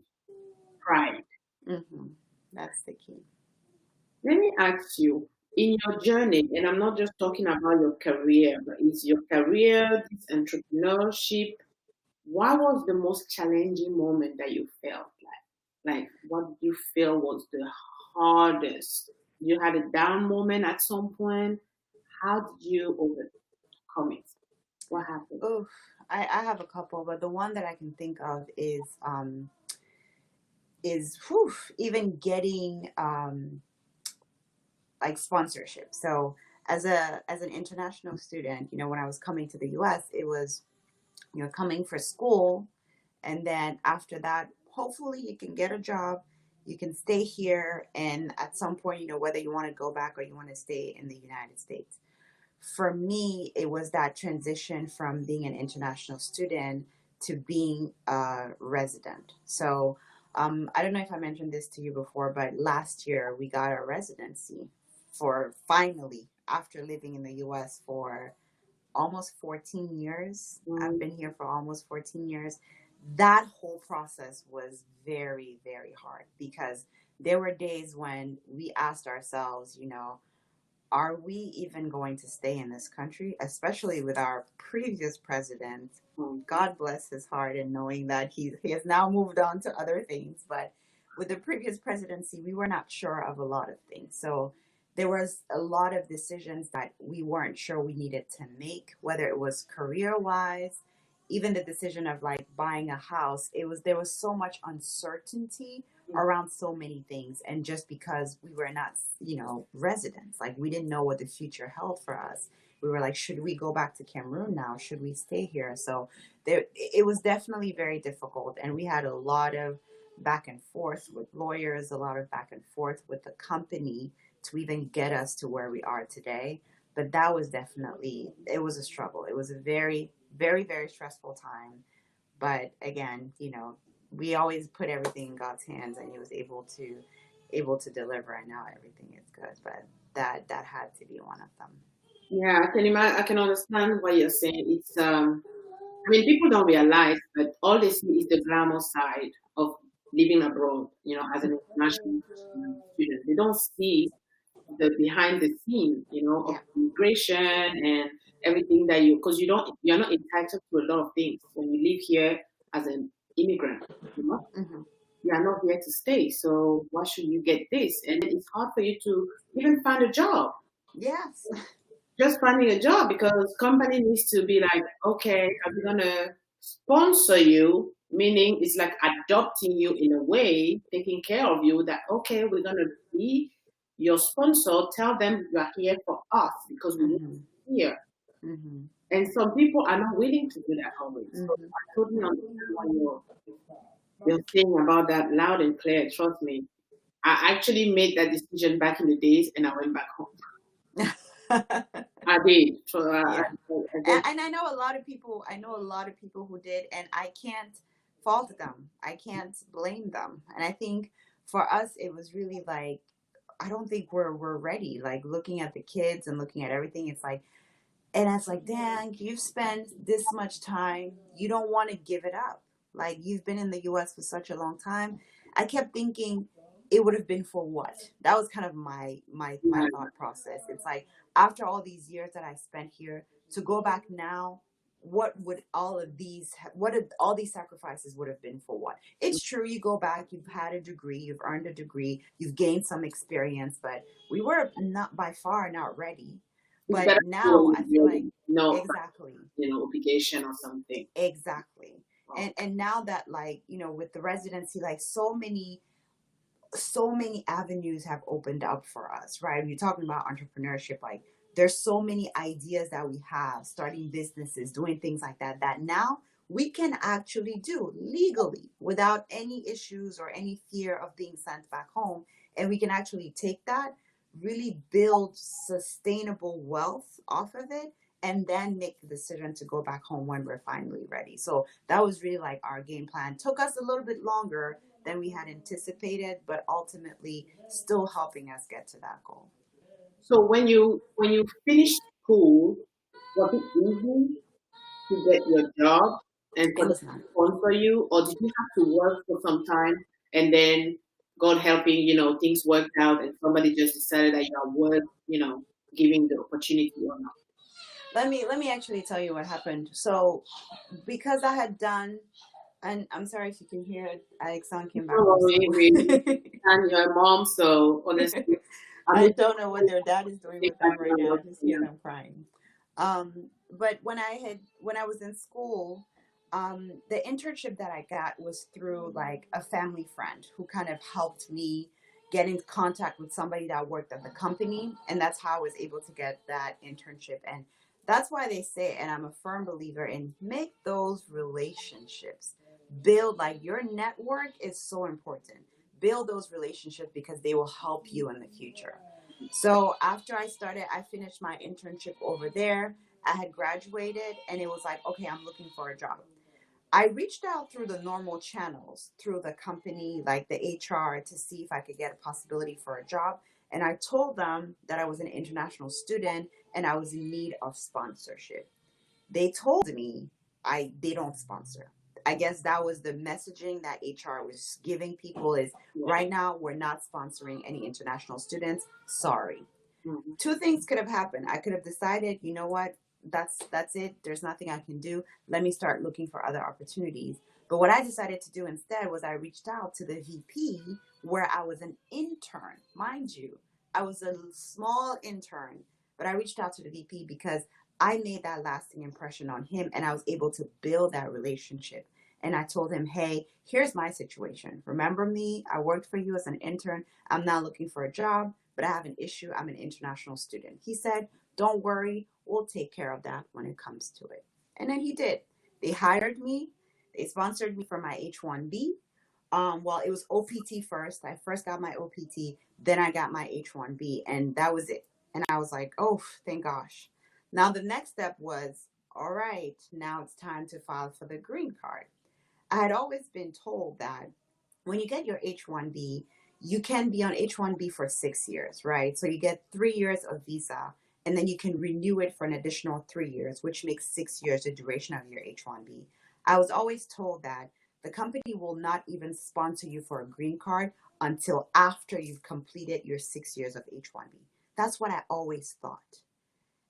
pride. Hmm. That's the key. Let me ask you, in your journey, and I'm not just talking about your career, but it's your career, this entrepreneurship, what was the most challenging moment that you felt like? Like, what did you feel was the hardest? You had a down moment at some point. How did you overcome it? What happened? Oof, I have a couple, but the one that I can think of is whew, even getting like sponsorship. So as an international student, when I was coming to the US, it was coming for school, and then after that, hopefully you can get a job, you can stay here, and at some point, whether you want to go back or you want to stay in the United States. For me, it was that transition from being an international student to being a resident. So I don't know if I mentioned this to you before, but last year we got a residency for finally, after living in the US for almost 14 years. I've Mm, been here for almost 14 years. That whole process was very, very hard because there were days when we asked ourselves, are we even going to stay in this country, especially with our previous president? mm, God bless his heart, and knowing that he has now moved on to other things. But with the previous presidency, we were not sure of a lot of things. So there was a lot of decisions that we weren't sure we needed to make, whether it was career wise, even the decision of like buying a house. There was so much uncertainty around so many things, and just because we were not residents, like we didn't know what the future held for us, we were like, should we go back to Cameroon now, should we stay here? So it was definitely very difficult, and we had a lot of back and forth with lawyers, a lot of back and forth with the company to even get us to where we are today. But that was definitely, it was a struggle. It was a very, very, very stressful time. But again, we always put everything in God's hands, and He was able to deliver, and now everything is good. But that had to be one of them. yeah, I can imagine. I can understand what you're saying. It's I mean, people don't realize, but all they see is the glamour side of living abroad. You know, as an international student, they don't see the behind the scene. You know, of Yeah. immigration and everything that because you're not entitled to a lot of things when you live here as an immigrant. You know, Hmm. you are not here to stay, so why should you get this? And then it's hard for you to even find a job, Yes. just finding a job, because company needs to be like, okay, are we gonna sponsor you? Meaning it's like adopting you in a way, taking care of you. That okay, we're gonna be your sponsor. Tell them you are here for us because we want Hmm. you here. Hmm. And some people are not willing to do that always. So Hmm. I totally understand what you're saying about that loud and clear. Trust me. I actually made that decision back in the days, and I went back home. I did. So Yeah. I and, just and I know a lot of people who did, and I can't fault them, I can't blame them. And I think for us it was really like, I don't think we're ready, like looking at the kids and looking at everything. It's like, and it's like, dang, you've spent this much time, you don't want to give it up. Like, you've been in the US for such a long time. I kept thinking, it would have been for what? That was kind of my yeah. thought process. It's like, after all these years that I spent here, to go back now, what did all these sacrifices would have been for what? It's true, you go back, you've had a degree, you've earned a degree, you've gained some experience, but we were not, by far not ready. It's But better to do now it I with feel like, no, exactly, obligation or something. exactly. Wow. And now that, like, with the residency, like, so many avenues have opened up for us, right? You're talking about entrepreneurship, like, there's so many ideas that we have, starting businesses, doing things like that, that now we can actually do legally without any issues or any fear of being sent back home. And we can actually take that, really build sustainable wealth off of it, and then make the decision to go back home when we're finally ready. So that was really like our game plan. Took us a little bit longer than we had anticipated, but ultimately still helping us get to that goal. So when you finished school, was it easy to get your job and for It them was to not. sponsor you, or did you have to work for some time and then God helping, things worked out and somebody just decided that you are worth, giving the opportunity or not? Let me actually tell you what happened. So because I had done, and I'm sorry if you can hear it, Alexandre came back Don't from worry, school. and your mom, so honestly, I I mean, don't know what their dad is doing take with that them right time now. I off, just hear yeah. them crying. But when I was in school, the internship that I got was through like a family friend who kind of helped me get in contact with somebody that worked at the company, and that's how I was able to get that internship. And that's why they say, and I'm a firm believer in, make those relationships. Build, like, your network is so important. Build those relationships because they will help you in the future. So after I finished my internship over there. I had graduated, and it was like, okay, I'm looking for a job. I reached out through the normal channels, through the company, like the HR, to see if I could get a possibility for a job. And I told them that I was an international student and I was in need of sponsorship. They told me they don't sponsor. I guess that was the messaging that HR was giving people is, Yeah. right now we're not sponsoring any international students. Sorry. Mhm. Two things could have happened. I could have decided, you know what, that's it. There's nothing I can do. Let me start looking for other opportunities. But what I decided to do instead was I reached out to the VP where I was an intern, mind you. I was a small intern, but I reached out to the VP because I made that lasting impression on him and I was able to build that relationship. And I told him, hey, here's my situation. Remember me? I worked for you as an intern. I'm now looking for a job, but I have an issue. I'm an international student. He said, don't worry, we'll take care of that when it comes to it. And then he did. They hired me, they sponsored me for my H1B. Well, it was OPT first. I first got my OPT, then I got my H1B, and that was it. And I was like, oh, thank gosh. Now the next step was, all right, now it's time to file for the green card. I had always been told that when you get your H1B, you can be on H1B for 6 years, right? So you get 3 years of visa, and then you can renew it for an additional 3 years, which makes 6 years the duration of your H1B. I was always told that the company will not even sponsor you for a green card until after you've completed your 6 years of H1B. That's what I always thought.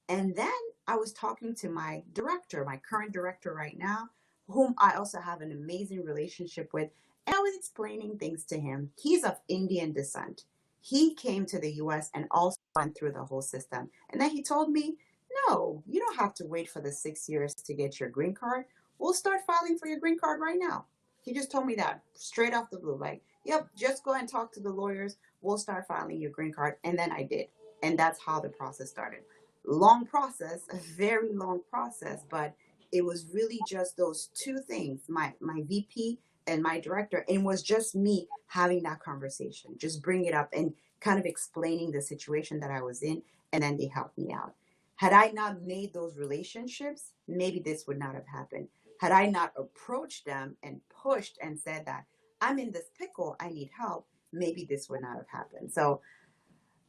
And then I was talking to my director, my current director right now, whom I also have an amazing relationship with. And I was explaining things to him. He's of Indian descent. He came to the US and also went through the whole system. And then he told me, no, you don't have to wait for the 6 years to get your green card. We'll start filing for your green card right now. He just told me that straight off the blue. Like, yep, just go and talk to the lawyers. We'll start filing your green card. And then I did. And that's how the process started. Long process, a very long process, but it was really just those two things, my VP and my director, and it was just me having that conversation, just bring it up and kind of explaining the situation that I was in, and then they helped me out. Had I not made those relationships, maybe this would not have happened. Had I not approached them and pushed and said that I'm in this pickle, I need help, maybe this would not have happened. So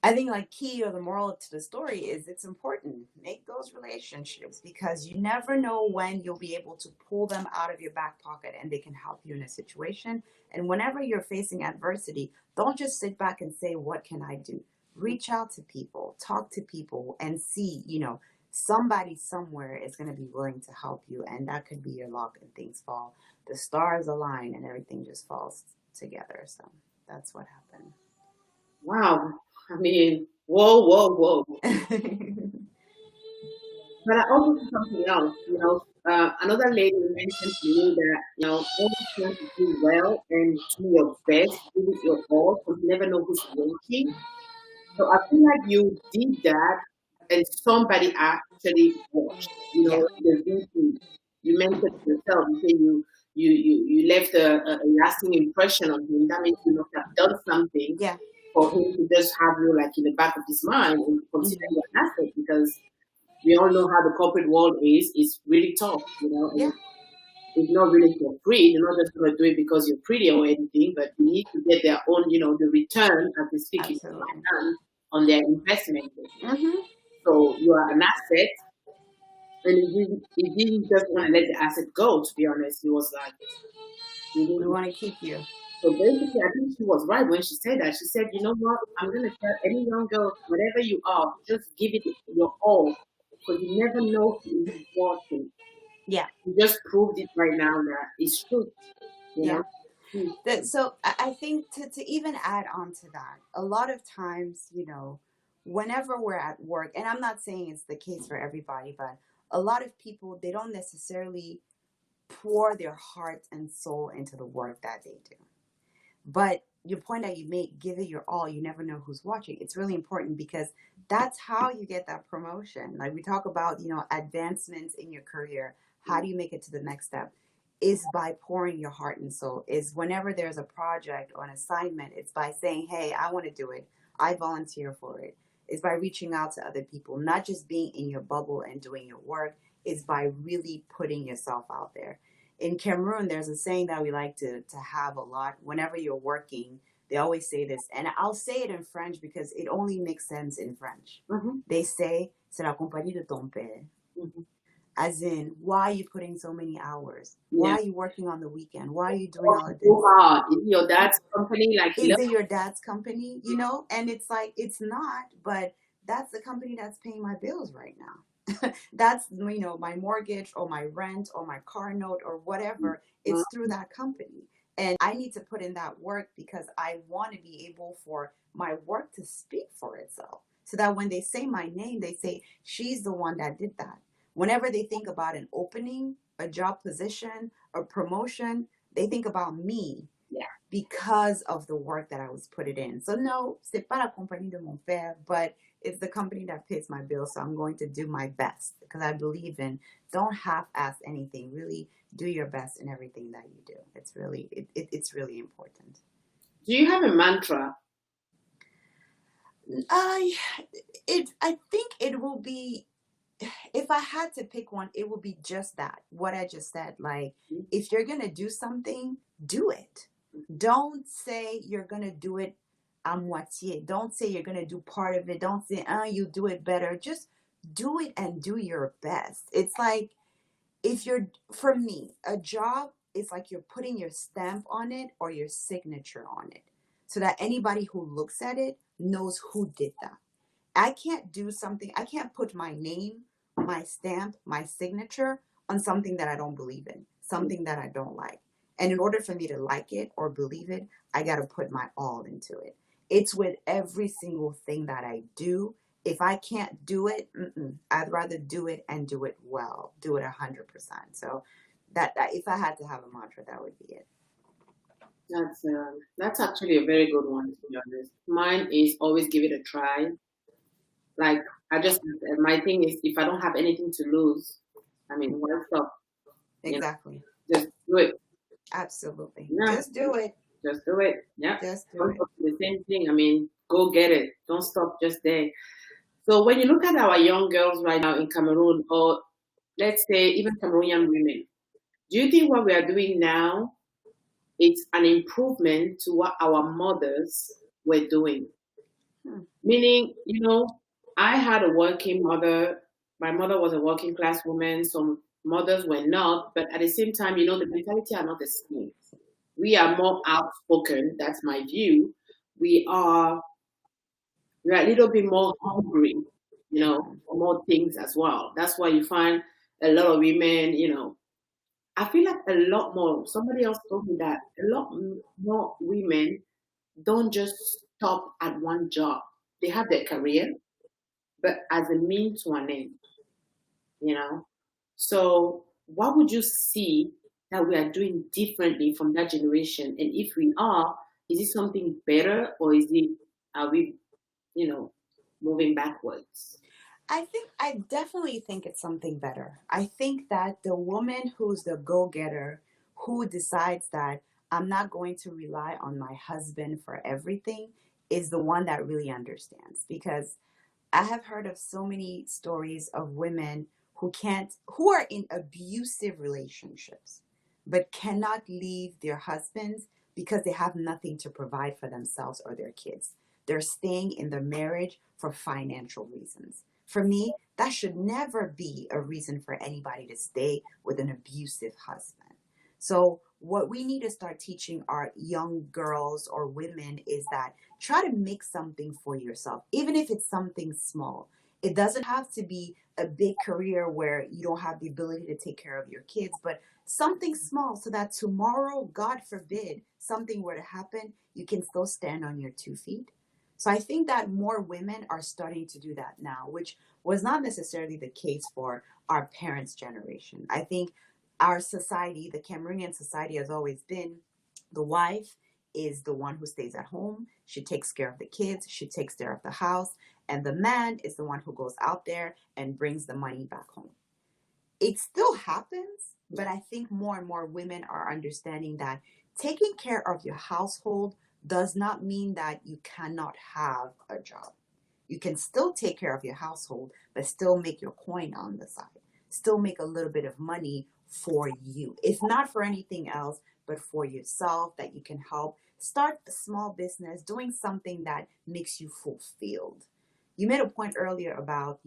I think, like, key or the moral to the story is it's important. Make those relationships because you never know when you'll be able to pull them out of your back pocket and they can help you in a situation. And whenever you're facing adversity, don't just sit back and say, what can I do? Reach out to people, talk to people, and see, somebody somewhere is going to be willing to help you. And that could be your luck and things fall. The stars align and everything just falls together. So that's what Wow. I mean, whoa, whoa, whoa. happened. But I also see something else. Another lady mentioned to me that always try to do well and do your best, give it your all, because you never know who's watching. So I feel like you did that, and somebody actually watched. Yeah. The VP. You mentioned yourself. You say you left a lasting impression on him. That means you must have done something Yeah. for him to just have you like in the back of his mind and consider Mm-hmm. you an asset because we all know how the corporate world is. It's really tough, Yeah, and it's not really for free. You're not just going to do it because you're pretty or anything, but you need to get their own, the return, as they speak in absolutely. on their investment. Mm-hmm. So you are an asset, and he didn't just want to let the asset go. To be honest, he was like, he We didn't- want to keep you. so basically, I think she was right when she said that. She said, you know what, I'm going to tell any young girl, whatever you are, just give it your all, because you never know who is watching. Yeah, You just proved it right now that it's true. You yeah. know. Mm. So I think to even add on to that, a lot of times, whenever we're at work, and I'm not saying it's the case for everybody, but a lot of people, they don't necessarily pour their heart and soul into the work that they do. But your point that you make, give it your all, you never know who's watching. It's really important because that's how you get that promotion. Like we talk about, advancements in your career. How do you make it to the next step? Is by pouring your heart and soul. Is whenever there's a project or an assignment, it's by saying, hey, I want to do it. I volunteer for it. It's by reaching out to other people, not just being in your bubble and doing your work. It's by really putting yourself out there. In Cameroon, there's a saying that we like to have a lot. Whenever you're working, they always say this, and I'll say it in French because it only makes sense in French. Mm-hmm. They say, c'est la compagnie de ton père. Mm-hmm. As in, why are you putting so many hours? Yeah. Why are you working on the weekend? Why are you doing all of this? So hard. Is your dad's company like Is it your dad's company? And it's like, it's not, but that's the company that's paying my bills right now. That's, my mortgage or my rent or my car note or whatever. It's through that company. And I need to put in that work because I want to be able for my work to speak for itself. So that when they say my name, they say, she's the one that did that. Whenever they think about an opening, a job position, a promotion, they think about me. Yeah. Because of the work that I was put it in. So no, c'est pas la compagnie de mon père, but it's the company that pays my bills. So I'm going to do my best because I believe in don't half-ass anything. Really do your best in everything that you do. It's really it's really important. Do you have a mantra? I think it will be, if I had to pick one, it would be just that. What I just said. Like, if you're gonna do something, do it. Don't say you're gonna do it à moitié. Don't say you're gonna do part of it. Don't say, you do it better. Just do it and do your best. It's like, for me, a job is like you're putting your stamp on it or your signature on it so that anybody who looks at it knows who did that. I can't do something, I can't put my name, my stamp, my signature on something that I don't believe in, something that I don't like. And in order for me to like it or believe it, I got to put my all into it. It's with every single thing that I do. If I can't do it, I'd rather do it and do it well, do it 100%. So that if I had to have a mantra, that would be it. That's actually a very good one, to be honest. Mine is always give it a try. Like my thing is, if I don't have anything to lose, I mean, why stop? Exactly. Just do it. Absolutely. Yeah. Just do it. Just do it. Yeah. Just do Don't it. stop the same thing. I mean, go get it. Don't stop just there. So when you look at our young girls right now in Cameroon, or let's say even Cameroonian women, do you think what we are doing now is an improvement to what our mothers were doing? Meaning, I had a working mother. My mother was a working class woman. Some mothers were not, but at the same time, the mentality are not the same. We are more outspoken. That's my view. We are we're a little bit more hungry, for more things as well. That's why you find a lot of women, I feel like a lot more. Somebody else told me that a lot more women don't just stop at one job. They have their career, but as a means to an end, you know. So, what would you see that we are doing differently from that generation? And if we are, is it something better or are we, moving backwards? I definitely think it's something better. I think that the woman who's the go-getter, who decides that I'm not going to rely on my husband for everything, is the one that really understands, because I have heard of so many stories of women who are in abusive relationships, but cannot leave their husbands because they have nothing to provide for themselves or their kids. They're staying in the marriage for financial reasons. For me, that should never be a reason for anybody to stay with an abusive husband. So, what we need to start teaching our young girls or women is that try to make something for yourself, even if it's something small. It doesn't have to be a big career where you don't have the ability to take care of your kids, but something small so that tomorrow, God forbid, something were to happen, you can still stand on your 2 feet. So I think that more women are starting to do that now, which was not necessarily the case for our parents' generation. I think our society, the Cameroonian society, has always been the wife is the one who stays at home. She takes care of the kids, she takes care of the house, and the man is the one who goes out there and brings the money back home. It still happens, but I think more and more women are understanding that taking care of your household does not mean that you cannot have a job. You can still take care of your household, but still make your coin on the side. Still make a little bit of money for you. If not for anything else, but for yourself, that you can help. Start a small business, doing something that makes you fulfilled. You made a point earlier about,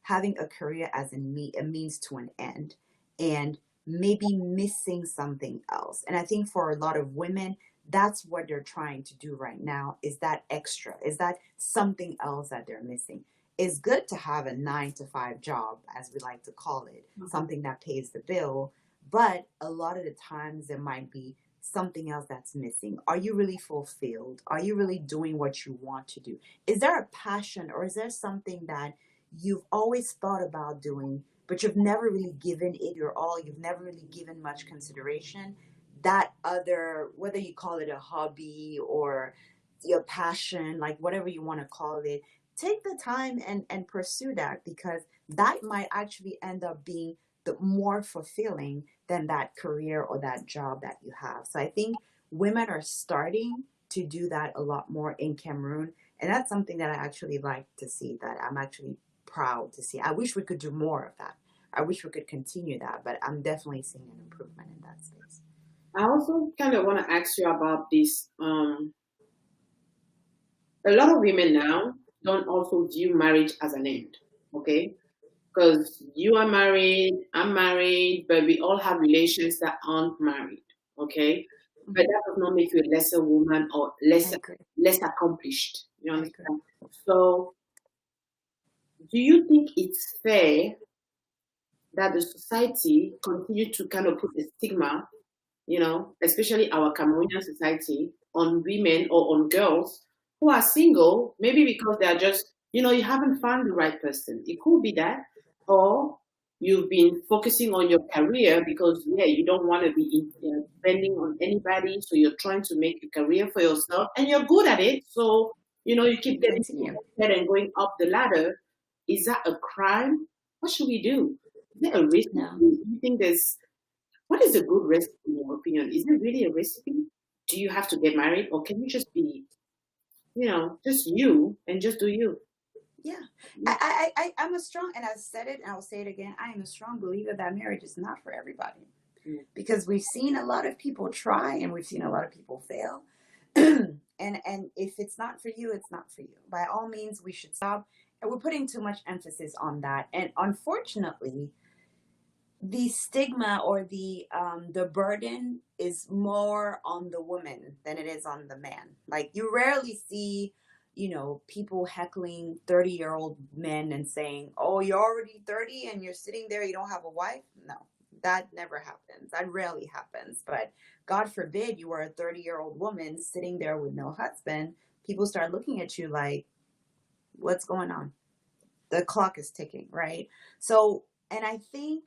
having a career as a means to an end, and maybe missing something else. And I think for a lot of women, that's what they're trying to do right now, is that extra, is that something else that they're missing. It's good to have a 9 to 5 job, as we like to call it, something that pays the bill. But a lot of the times there might be something else that's missing. Are you really fulfilled? Are you really doing what you want to do? Is there a passion, or is there something that you've always thought about doing, but you've never really given it your all? You've never really given much consideration. That other, whether you call it a hobby or your passion, like whatever you want to call it, take the time and pursue that, because that might actually end up being the more fulfilling than that career or that job that you have. So I think women are starting to do that a lot more in Cameroon. And that's something that I actually like to see, that I'm actually proud to see. I wish we could do more of that. I wish we could continue that, but I'm definitely seeing an improvement in that space. I also kind of want to ask you about this. A lot of women now don't also view marriage as an end, okay? Because you are married, I'm married, but we all have relations that aren't married, okay? But that does not make you a lesser woman or less accomplished. You understand? So, do you think it's fair that the society continue to kind of put a stigma, especially our Cameroonian society, on women or on girls who are single, maybe because they are just, you haven't found the right person. It could be that. Or you've been focusing on your career because, yeah, you don't want to be depending on anybody. So you're trying to make a career for yourself and you're good at it. So, you keep getting ahead and going up the ladder. Is that a crime? What should we do? Is there a recipe? No. Do you think what is a good recipe in your opinion? Is it really a recipe? Do you have to get married, or can you just be, just you and just do you? Yeah. I'm a strong, and I've said it and I'll say it again, I am a strong believer that marriage is not for everybody. Because we've seen a lot of people try and we've seen a lot of people fail. and if it's not for you, it's not for you. By all means, we should stop. And we're putting too much emphasis on that. And unfortunately, the stigma or the burden is more on the woman than it is on the man. Like, you rarely see, people heckling 30-year-old men and saying, oh, you're already 30 and you're sitting there, you don't have a wife. No, that never happens. That rarely happens. But God forbid you are a 30-year-old woman sitting there with no husband. People start looking at you like, what's going on? The clock is ticking, right? So, and I think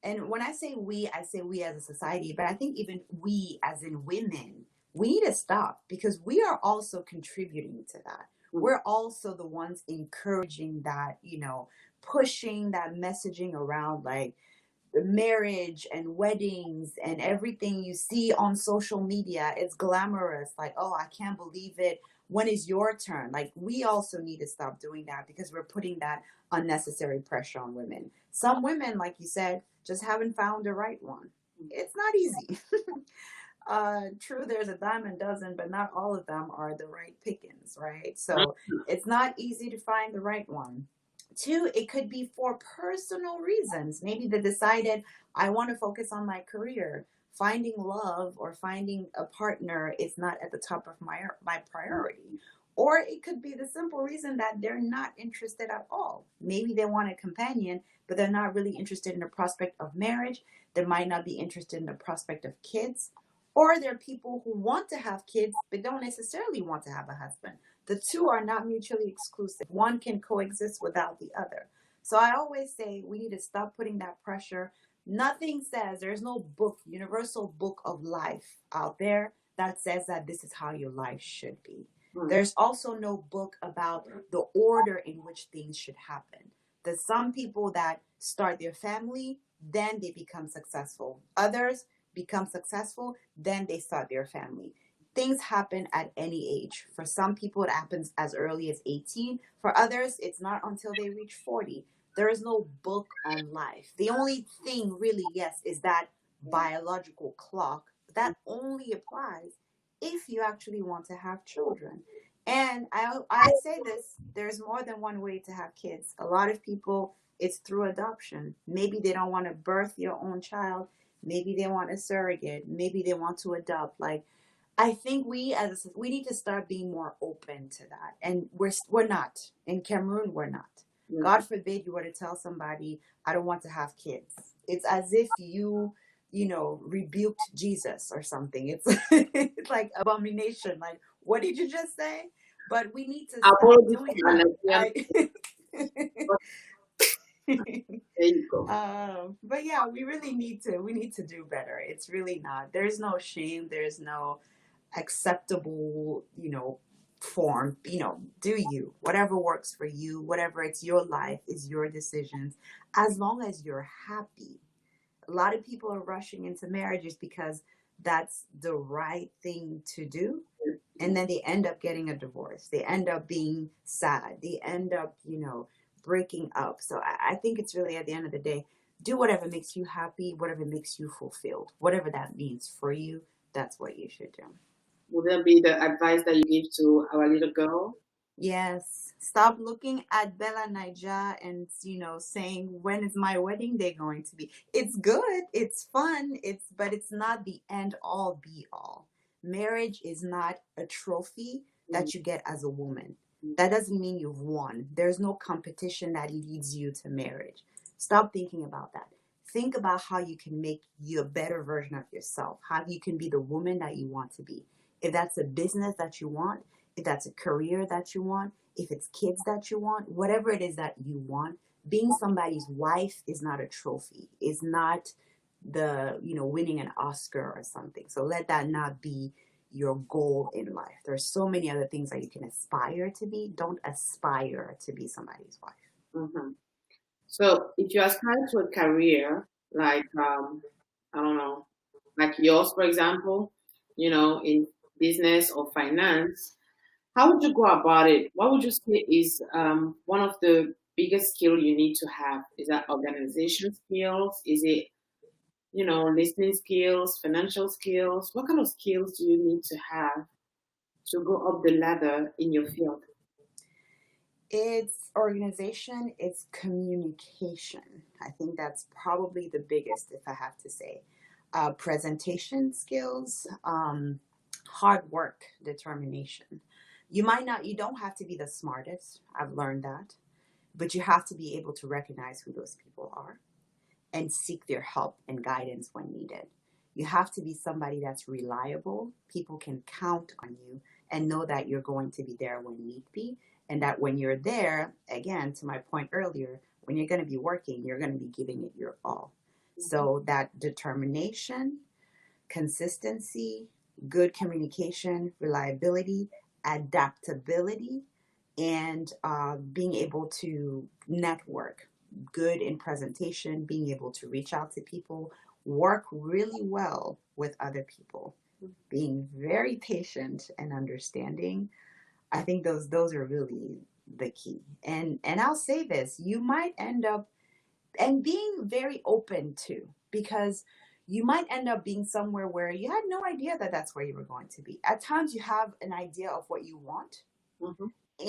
and when I say we as a society, but I think even we as in women, we need to stop, because we are also contributing to that. We're also the ones encouraging that, pushing that messaging around, like, marriage and weddings and everything you see on social media, it's glamorous. Like, oh, I can't believe it. When is your turn? Like, we also need to stop doing that because we're putting that unnecessary pressure on women. Some women, like you said, just haven't found the right one. It's not easy. True, there's a dime a dozen, but not all of them are the right pickings, right? So it's not easy to find the right one. Two, it could be for personal reasons. Maybe they decided, I want to focus on my career. Finding love or finding a partner is not at the top of my priority. Or it could be the simple reason that they're not interested at all. Maybe they want a companion, but they're not really interested in the prospect of marriage. They might not be interested in the prospect of kids. Or there are people who want to have kids, but don't necessarily want to have a husband. The two are not mutually exclusive. One can coexist without the other. So I always say we need to stop putting that pressure. Nothing says, there's no book, universal book of life out there that says that this is how your life should be. There's also no book about the order in which things should happen. There's some people that start their family, then they become successful. Others become successful, then they start their family. Things happen at any age. For some people, it happens as early as 18. For others, it's not until they reach 40. There is no book on life. The only thing really, yes, is that biological clock. That only applies if you actually want to have children. And I say this, there's more than one way to have kids. A lot of people, it's through adoption. Maybe they don't want to birth your own child. Maybe they want a surrogate. Maybe they want to adopt. Like, I think we need to start being more open to that. And we're not. In Cameroon, we're not. God forbid you were to tell somebody, I don't want to have kids. It's as if you rebuked Jesus or something. It's it's like abomination. Like, what did you just say? But we need to stop doing that. There you go. But yeah, we need to do better. It's really not. There's no shame. There's no acceptable, form. Do you, whatever works for you, whatever, it's your life, is your decisions, as long as you're happy. A lot of people are rushing into marriages because that's the right thing to do. And then they end up getting a divorce. They end up being sad. They end up, breaking up. So I think it's really, at the end of the day, do whatever makes you happy, whatever makes you fulfilled, whatever that means for you. That's what you should do. Would that be the advice that you give to our little girl? Yes. Stop looking at Bella Naija and, saying, when is my wedding day going to be? It's good. It's fun. But it's not the end all be all. Marriage is not a trophy that you get as a woman. That doesn't mean you've won. There's no competition that leads you to marriage. Stop thinking about that. Think about how you can make you a better version of yourself, how you can be the woman that you want to be. If that's a business that you want, if that's a career that you want, if it's kids that you want, whatever it is that you want, being somebody's wife is not a trophy. It's not the, winning an Oscar or something. So let that not be your goal in life. There's so many other things that you can aspire to be. Don't aspire to be somebody's wife. Mm-hmm. So if you aspire to a career like I don't know, like yours, for example, in business or finance, how would you go about it? What would you say is one of the biggest skill you need to have? Is that organization skills? Is it, listening skills, financial skills? What kind of skills do you need to have to go up the ladder in your field? It's organization, it's communication. I think that's probably the biggest, if I have to say. Presentation skills, hard work, determination. You don't have to be the smartest. I've learned that. But you have to be able to recognize who those people are and seek their help and guidance when needed. You have to be somebody that's reliable. People can count on you and know that you're going to be there when need be. And that when you're there, again, to my point earlier, when you're going to be working, you're going to be giving it your all. So that determination, consistency, good communication, reliability, adaptability, and being able to network. good in presentation, being able to reach out to people, work really well with other people, being very patient and understanding. I think those are really the key. And I'll say this, you might end up and being very open too, because you might end up being somewhere where you had no idea that that's where you were going to be. At times you have an idea of what you want, Mm-hmm.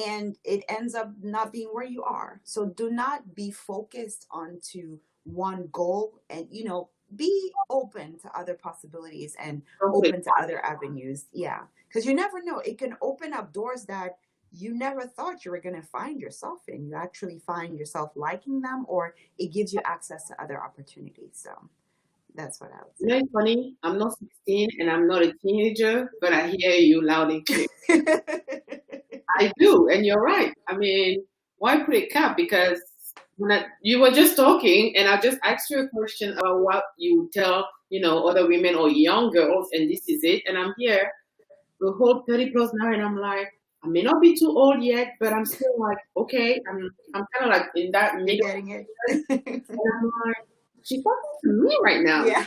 and it ends up not being where you are. So do not be focused onto one goal, and be open to other possibilities and Okay. open to other avenues. Yeah, because you never know, it can open up doors that you never thought you were going to find yourself in. You actually find yourself liking them, or it gives you access to other opportunities. So that's what I You know, would it's funny. I'm not 16 and I'm not a teenager, but I hear you loud and clear. say. I do, and you're right. I mean, why put a cap? Because you were just talking, and I just asked you a question about what you tell, other women or young girls, and this is it. And I'm here, the whole 30 plus now, and I'm like, I may not be too old yet, but I'm still like, okay, I'm kind of like in that You're middle. getting it. And I'm like, she's talking to me right now. Yeah.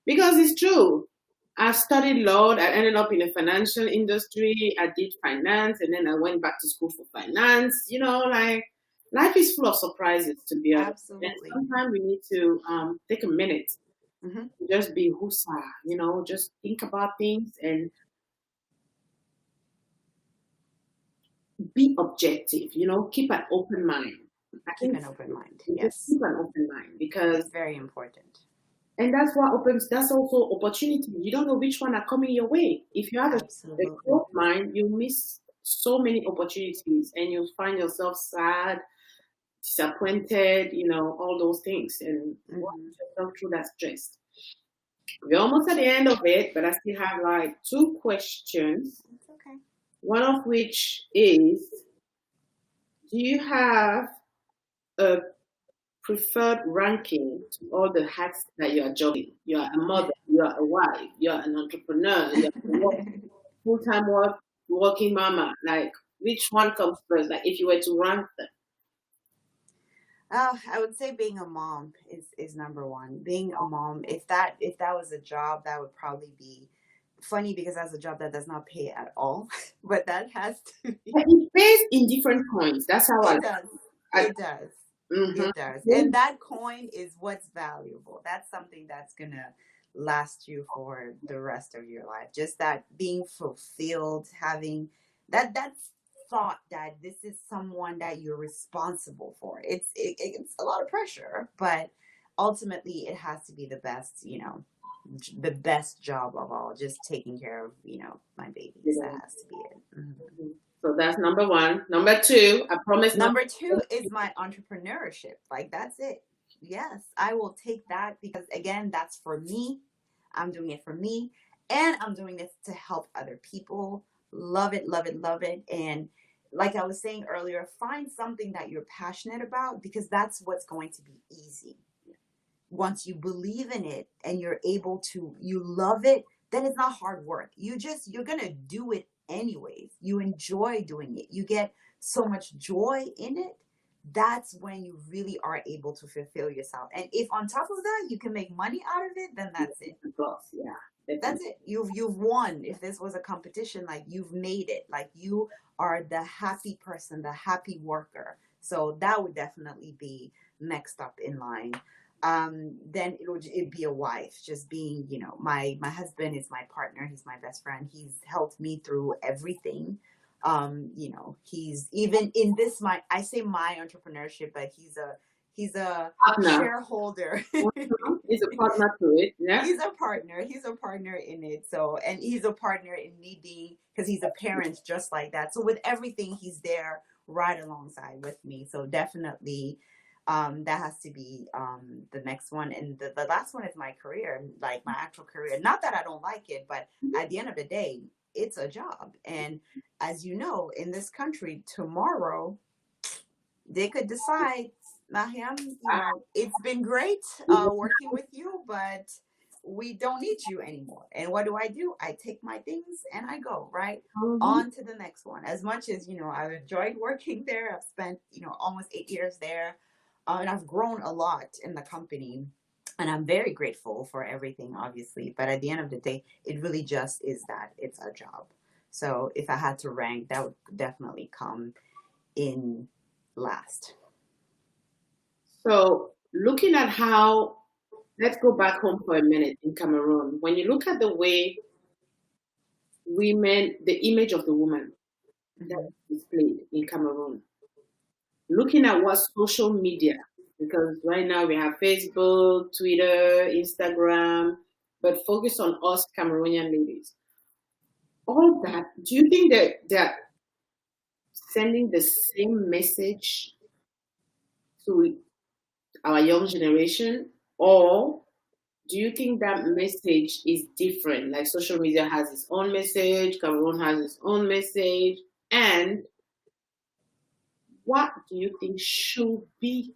Because it's true. I studied law. I ended up in the financial industry. I did finance, and then I went back to school for finance. Like life is full of surprises, to be honest. And Absolutely. sometimes we need to take a minute, Hmm. just be husa, just think about things and be objective. Keep an open mind. I Keep think an open mind. just Yes. keep an open mind because It's very important. and that's also opportunity. You don't know which one are coming your way. If you have a Absolutely. closed mind, you miss so many opportunities and you'll find yourself sad, disappointed, all those things. And walk Hmm. yourself through that stress. We're almost at the end of it, but I still have like two questions. It's okay. One of which is, do you have a preferred ranking to all the hats that you are juggling? You are a mother, you are a wife, you are an entrepreneur, you are a full-time working mama. Like, which one comes first? Like, if you were to rank them. I would say being a mom is number one. Being a mom, if that was a job, that would probably be funny, because that's a job that does not pay at all. But that has to be. But it pays in different coins. That's how It does. I It does. mhm. It does. And that coin is what's valuable. That's something that's gonna last you for the rest of your life. Just that being fulfilled, having that's thought that this is someone that you're responsible for. It's a lot of pressure, but ultimately it has to be the best, the best job of all. Just taking care of, my babies. That has to be it. Mhm. So that's number one. Number two, I promise not. Number two is my entrepreneurship. Like, that's it. Yes, I will take that, because, again, that's for me. I'm doing it for me. And I'm doing this to help other people. Love it, love it, love it. And like I was saying earlier, find something that you're passionate about, because that's what's going to be easy. Once you believe in it and you love it, then it's not hard work. You're going to do it anyways. You enjoy doing it. You get so much joy in it. That's when you really are able to fulfill yourself. And if on top of that you can make money out of it, then that's it. Plus, yeah, That's definitely. it. You've won. If this was a competition, like, you've made it. Like, you are the happy person, the happy worker. So that would definitely be next up in line. Then it'd be a wife. Just being, my husband is my partner. He's my best friend. He's helped me through everything. He's even in this, I say my entrepreneurship, but he's a Partner. shareholder. Is a partner to it. Yeah. He's a partner in it. So, and he's a partner in me being, because he's a parent just like that. So with everything, he's there right alongside with me. So definitely, that has to be the next one. And the last one is my career, like my actual career. Not that I don't like it, but at the end of the day, it's a job. And as you know, in this country, tomorrow they could decide, Mariam, it's been great working with you, but we don't need you anymore. And what do? I take my things and I go, right? Mm-hmm. On to the next one. As much as, I've enjoyed working there, I've spent, almost 8 years there. And I've grown a lot in the company. And I'm very grateful for everything, obviously. But at the end of the day, it really just is that it's a job. So if I had to rank, that would definitely come in last. So looking at how, let's go back home for a minute in Cameroon. When you look at the way women, the image of the woman that Mm-hmm. is displayed in Cameroon, looking at what social media, because right now we have Facebook, Twitter, Instagram, but focus on us Cameroonian ladies. All that, do you think that they're sending the same message to our young generation, or do you think that message is different? Like social media has its own message, Cameroon has its own message, and what do you think should be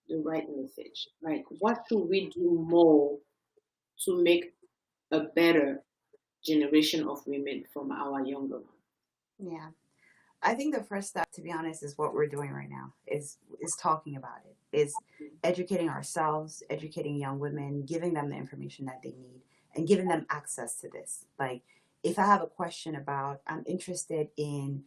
the right message? Like, what should we do more to make a better generation of women from our younger ones? Yeah. I think the first step, to be honest, is what we're doing right now. Is talking about it. Is educating ourselves, educating young women, giving them the information that they need, and giving them access to this. Like, if I have a question about, I'm interested in,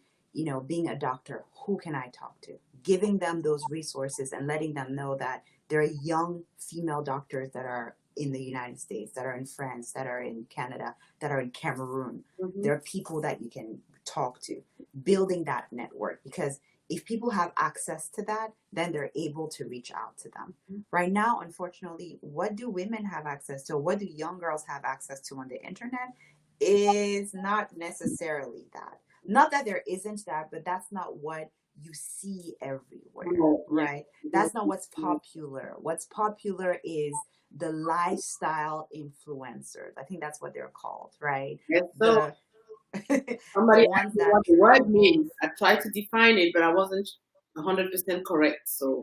being a doctor, who can I talk to? Giving them those resources and letting them know that there are young female doctors that are in the United States, that are in France, that are in Canada, that are in Cameroon. Mm-hmm. There are people that you can talk to, building that network, because if people have access to that, then they're able to reach out to them. Mm-hmm. Right now, unfortunately, what do women have access to? What do young girls have access to on the internet? Is not necessarily that. Not that there isn't that, but that's not what you see everywhere, right? That's not what's popular. What's popular is the lifestyle influencers. I think that's what they're called, right? Yes, so The the somebody ones asked me that what the word travel. means. I tried to define it, but I wasn't 100% correct. So,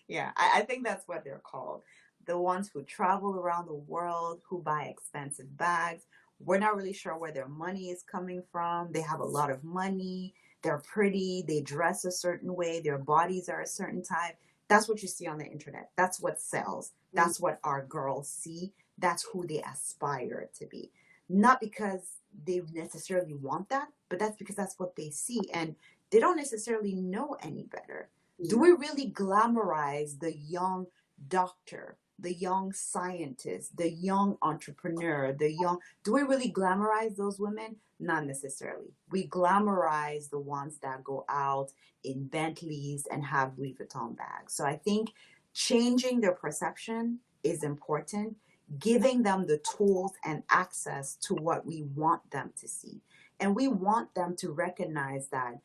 Yeah, I think that's what they're called. The ones who travel around the world, who buy expensive bags. We're not really sure where their money is coming from. They have a lot of money. They're pretty. They dress a certain way. Their bodies are a certain type. That's what you see on the internet. That's what sells. That's what our girls see. That's who they aspire to be. Not because they necessarily want that, but that's because that's what they see. And they don't necessarily know any better. Do we really glamorize the young doctor, the young scientist, the young entrepreneur, do we really glamorize those women? Not necessarily. We glamorize the ones that go out in Bentleys and have Louis Vuitton bags. So I think changing their perception is important, giving them the tools and access to what we want them to see. And we want them to recognize that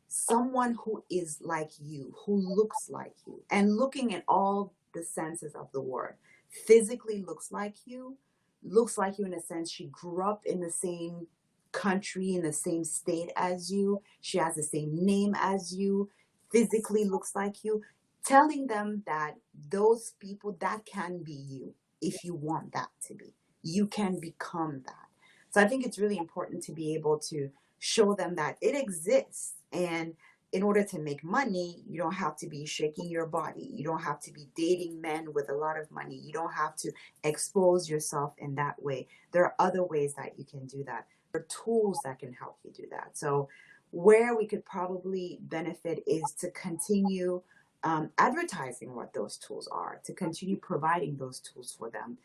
someone who is like you, who looks like you, and looking at all the senses of the word, physically looks like you in a sense. She grew up in the same country, in the same state as you, she has the same name as you, physically looks like you, telling them that those people, that can be you if you want that to be. You can become that. So I think it's really important to be able to show them that it exists. And in order to make money, you don't have to be shaking your body. You don't have to be dating men with a lot of money. You don't have to expose yourself in that way. There are other ways that you can do that. There are tools that can help you do that. So where we could probably benefit is to continue advertising what those tools are, to continue providing those tools for them,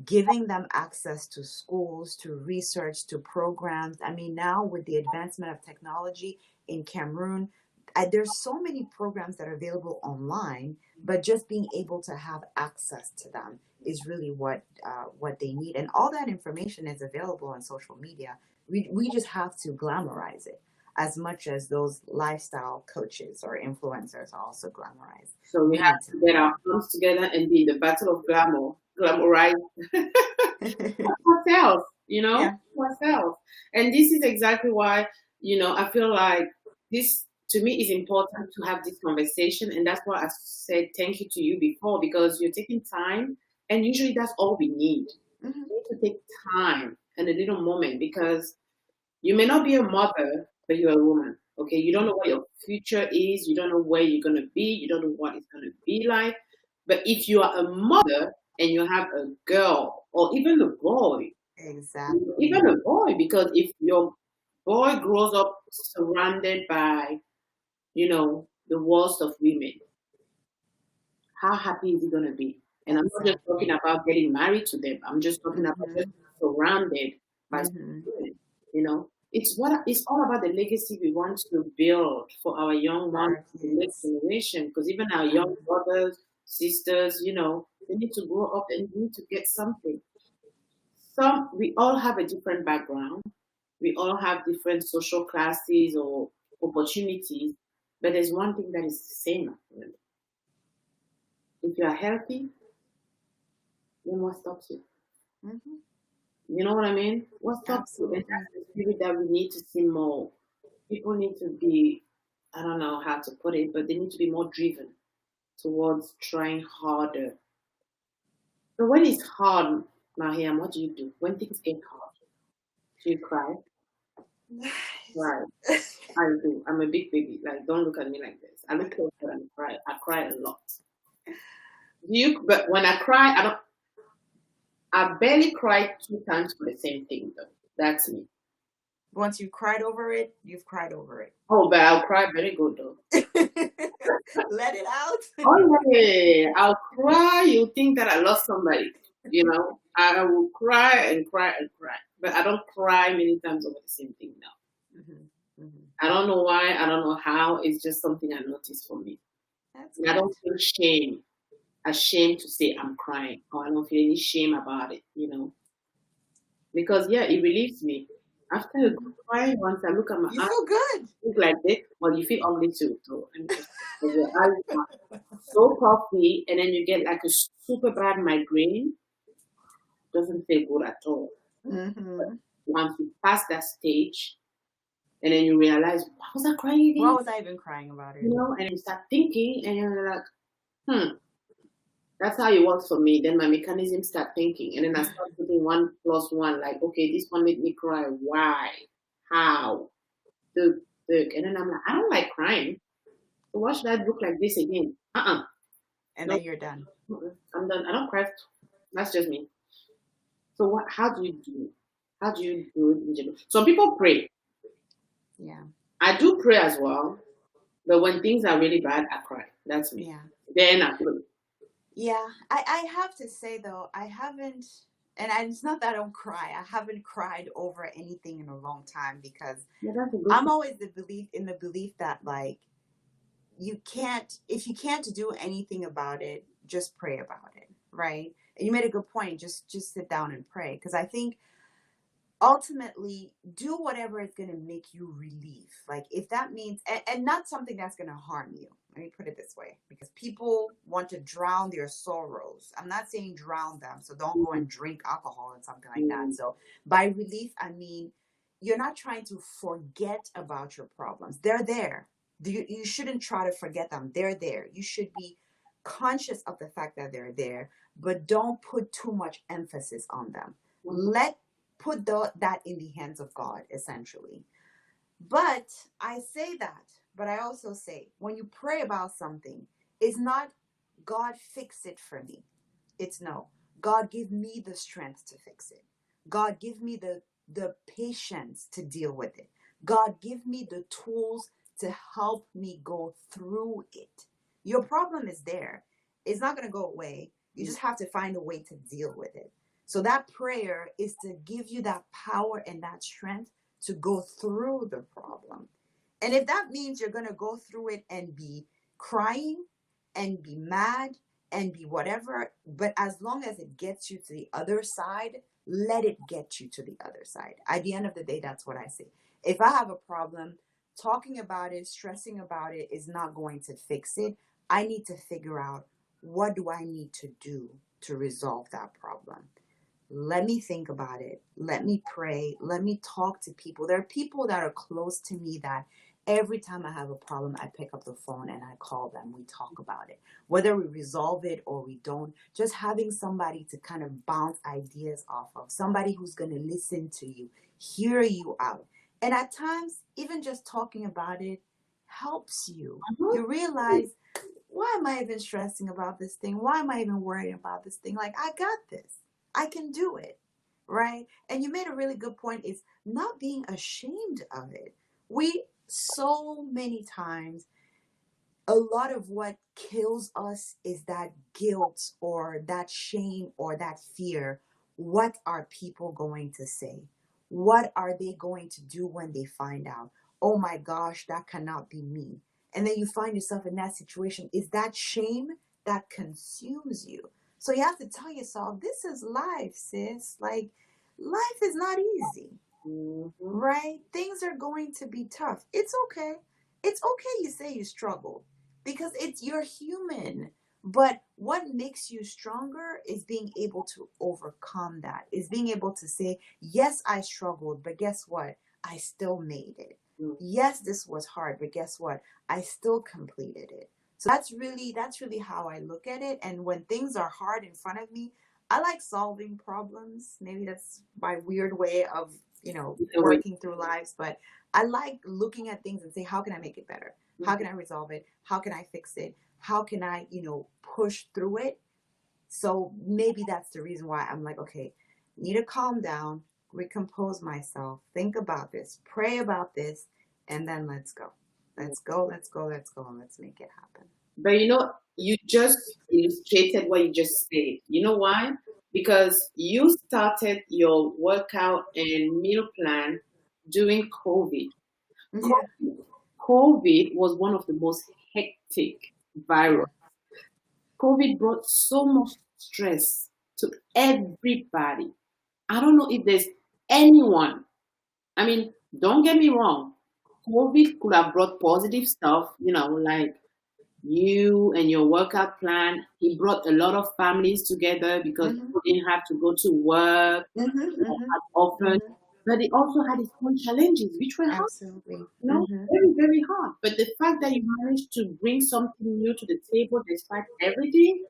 giving them access to schools, to research, to programs. I mean, now with the advancement of technology in Cameroon, there's so many programs that are available online, but just being able to have access to them is really what they need. And all that information is available on social media. We just have to glamorize it as much as those lifestyle coaches or influencers are also glamorized. so we We have need to to do get our arms together and be in the battle of glamour, glamorize that. ourselves, Yeah. ourselves. And this is exactly why, I feel like this to me is important to have this conversation. And that's why I said thank you to you before, because you're taking time. And usually that's all we need. Mm-hmm. You need to take time and a little moment because you may not be a mother, but you're a woman. Okay, you don't know what your future is. You don't know where you're gonna be. You don't know what it's gonna be like. But if you are a mother and you have a girl or Exactly. even a boy, because if your boy grows up surrounded by, the worst of women, how happy is he gonna be? And I'm not just talking Exactly. about getting married to them. I'm just talking about just Mm-hmm. surrounded by Mm-hmm. women. It's all about the legacy we want to build for our young For ones, our the next kids. generation. Because even our young Mm-hmm. brothers, sisters, they need to grow up and need to get something. We all have a different background. We all have different social classes or opportunities, but there's one thing that is the same. If you are healthy, then what stops you? Mm-hmm. You know what I mean? What stops you? And Absolutely. that's the spirit that we need to see more. People need to be, I don't know how to put it, but they need to be more driven towards trying harder. So when it's hard, Mariam, what do you do? When things get hard, do you cry? Right. I do. I'm a big baby. Like, don't look at me like this. I look closer and cry. I cry a lot. But when I cry, I barely cry 2 times for the same thing, though. That's me. Once you've cried over it, you've cried over it. Oh, but I'll cry very good, though. Let it out. Oh, yeah. I'll cry. You think that I lost somebody. I will cry and cry and cry. But I don't cry many times over the same thing now. Mm-hmm. Mm-hmm. I don't know why. I don't know how. It's just something I noticed for me. That's And I good. don't feel ashamed to say I'm crying, or I don't feel any shame about it. Because yeah, it relieves me. After a good cry, once I look at my You eyes, feel good. look like this, well, you feel ugly too. So let me just because your eyes are so puffy, and then you get like a super bad migraine. Doesn't feel good at all. But Mm-hmm. once you pass that stage, and then you realize, why was I crying Why again? was I even crying about it? And you start thinking, and you're like, that's how it works for me. Then my mechanism start thinking, and then I start putting 1 plus 1. Like, okay, this one made me cry. Why? How? Look, look. And then I'm like, I don't like crying. So why should I look like this again? And No, then you're done. I'm done. I don't cry. That's just me. So what? How do you do? How do you do it in general? Some people pray. Yeah. I do pray as well, but when things are really bad, I cry. That's me. Yeah. Then I pray. Yeah. I have to say though, I haven't, and it's not that I don't cry. I haven't cried over anything in a long time because Yeah, that's a good I'm thing. always in the belief that like if you can't do anything about it, just pray about it, right? And you made a good point. Just sit down and pray because I think ultimately do whatever is going to make you relief, like if that means and not something that's going to harm you. Let me put it this way, because people want to drown their sorrows. I'm not saying drown them, so don't go and drink alcohol and something like that. Mm, So by relief I mean you're not trying to forget about your problems. They're there. You shouldn't try to forget them. They're there. You should be conscious of the fact that they're there, but don't put too much emphasis on them. mhm. Let put that in the hands of God, essentially. But I say that, but I also say when you pray about something, it's not God fix it for me. It's no, God give me the strength to fix it. God give me the patience to deal with it. God give me the tools to help me go through it. Your problem is there. It's not going to go away. You just have to find a way to deal with it. So that prayer is to give you that power and that strength to go through the problem. And if that means you're going to go through it and be crying and be mad and be whatever, but as long as it gets you to the other side, let it get you to the other side. At the end of the day, that's what I say. If I have a problem, talking about it, stressing about it is not going to fix it. I need to figure out, what do I need to do to resolve that problem? Let me think about it. Let me pray. Let me talk to people. There are people that are close to me that Every time I have a problem, I pick up the phone and I call them. We talk about it. Whether we resolve it or we don't, just having somebody to kind of bounce ideas off of, somebody who's going to listen to you, hear you out. And at times, even just talking about it helps you. You realize, why am I even stressing about this thing? Why am I even worrying about this thing? Like, I got this. I can do it. Right? And you made a really good point, is not being ashamed of it. We so many times, a lot of what kills us is that guilt or that shame or that fear. What are people going to say? What are they going to do when they find out? Oh my gosh, that cannot be me. And then you find yourself in that situation. Is that shame that consumes you? So you have to tell yourself, this is life, sis. Like, life is not easy. Right? Things are going to be tough. It's okay. It's okay you say you struggle, because you're human. But what makes you stronger is being able to overcome that, is being able to say, yes, I struggled, but guess what? I still made it. Yes, this was hard, but guess what? I still completed it. So that's really how I look at it. And when things are hard in front of me, I like solving problems. Maybe that's my weird way of, working through lives, but I like looking at things and say, how can I make it better? How can I resolve it? How can I fix it? How can I, push through it? So maybe that's the reason why I'm like, okay, need to calm down, recompose myself, think about this, pray about this, and then let's go. Let's go, let's go, let's go, and let's make it happen. But you just illustrated what you just said. You know why? Because you started your workout and meal plan during COVID. Yeah. COVID was one of the most hectic virus. COVID brought so much stress to everybody. I don't know if there's anyone. I mean, don't get me wrong. COVID could have brought positive stuff, like you and your workout plan. It brought a lot of families together because people didn't have to go to work as often. But it also had its own challenges, which were hard, Absolutely. very, very hard. But the fact that you managed to bring something new to the table despite everything,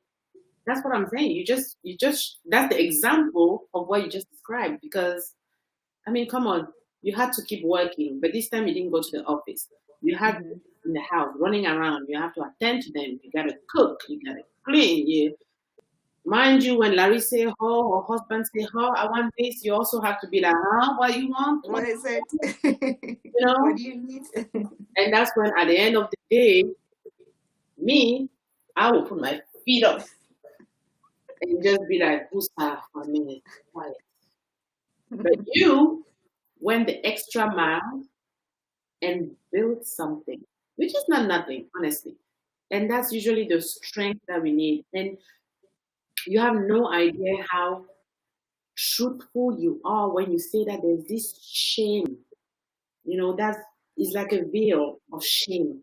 that's what I'm saying. That's the example of what you just described. Because, I mean, come on, you had to keep working, but this time you didn't go to the office. You had in the house running around. You have to attend to them. You gotta cook. You gotta clean. Mind you, when Larry say "ho" or husband say "ho," I want this. You also have to be like, "Huh? What you want? What is it? You know?" What do you need? And that's when, at the end of the day, me, I will put my feet up and just be like, "Gustav, for a minute, quiet." But you went the extra mile and built something, which is not nothing, honestly. And that's usually the strength that we need. And you have no idea how truthful you are when you say that there's this shame. That is like a veil of shame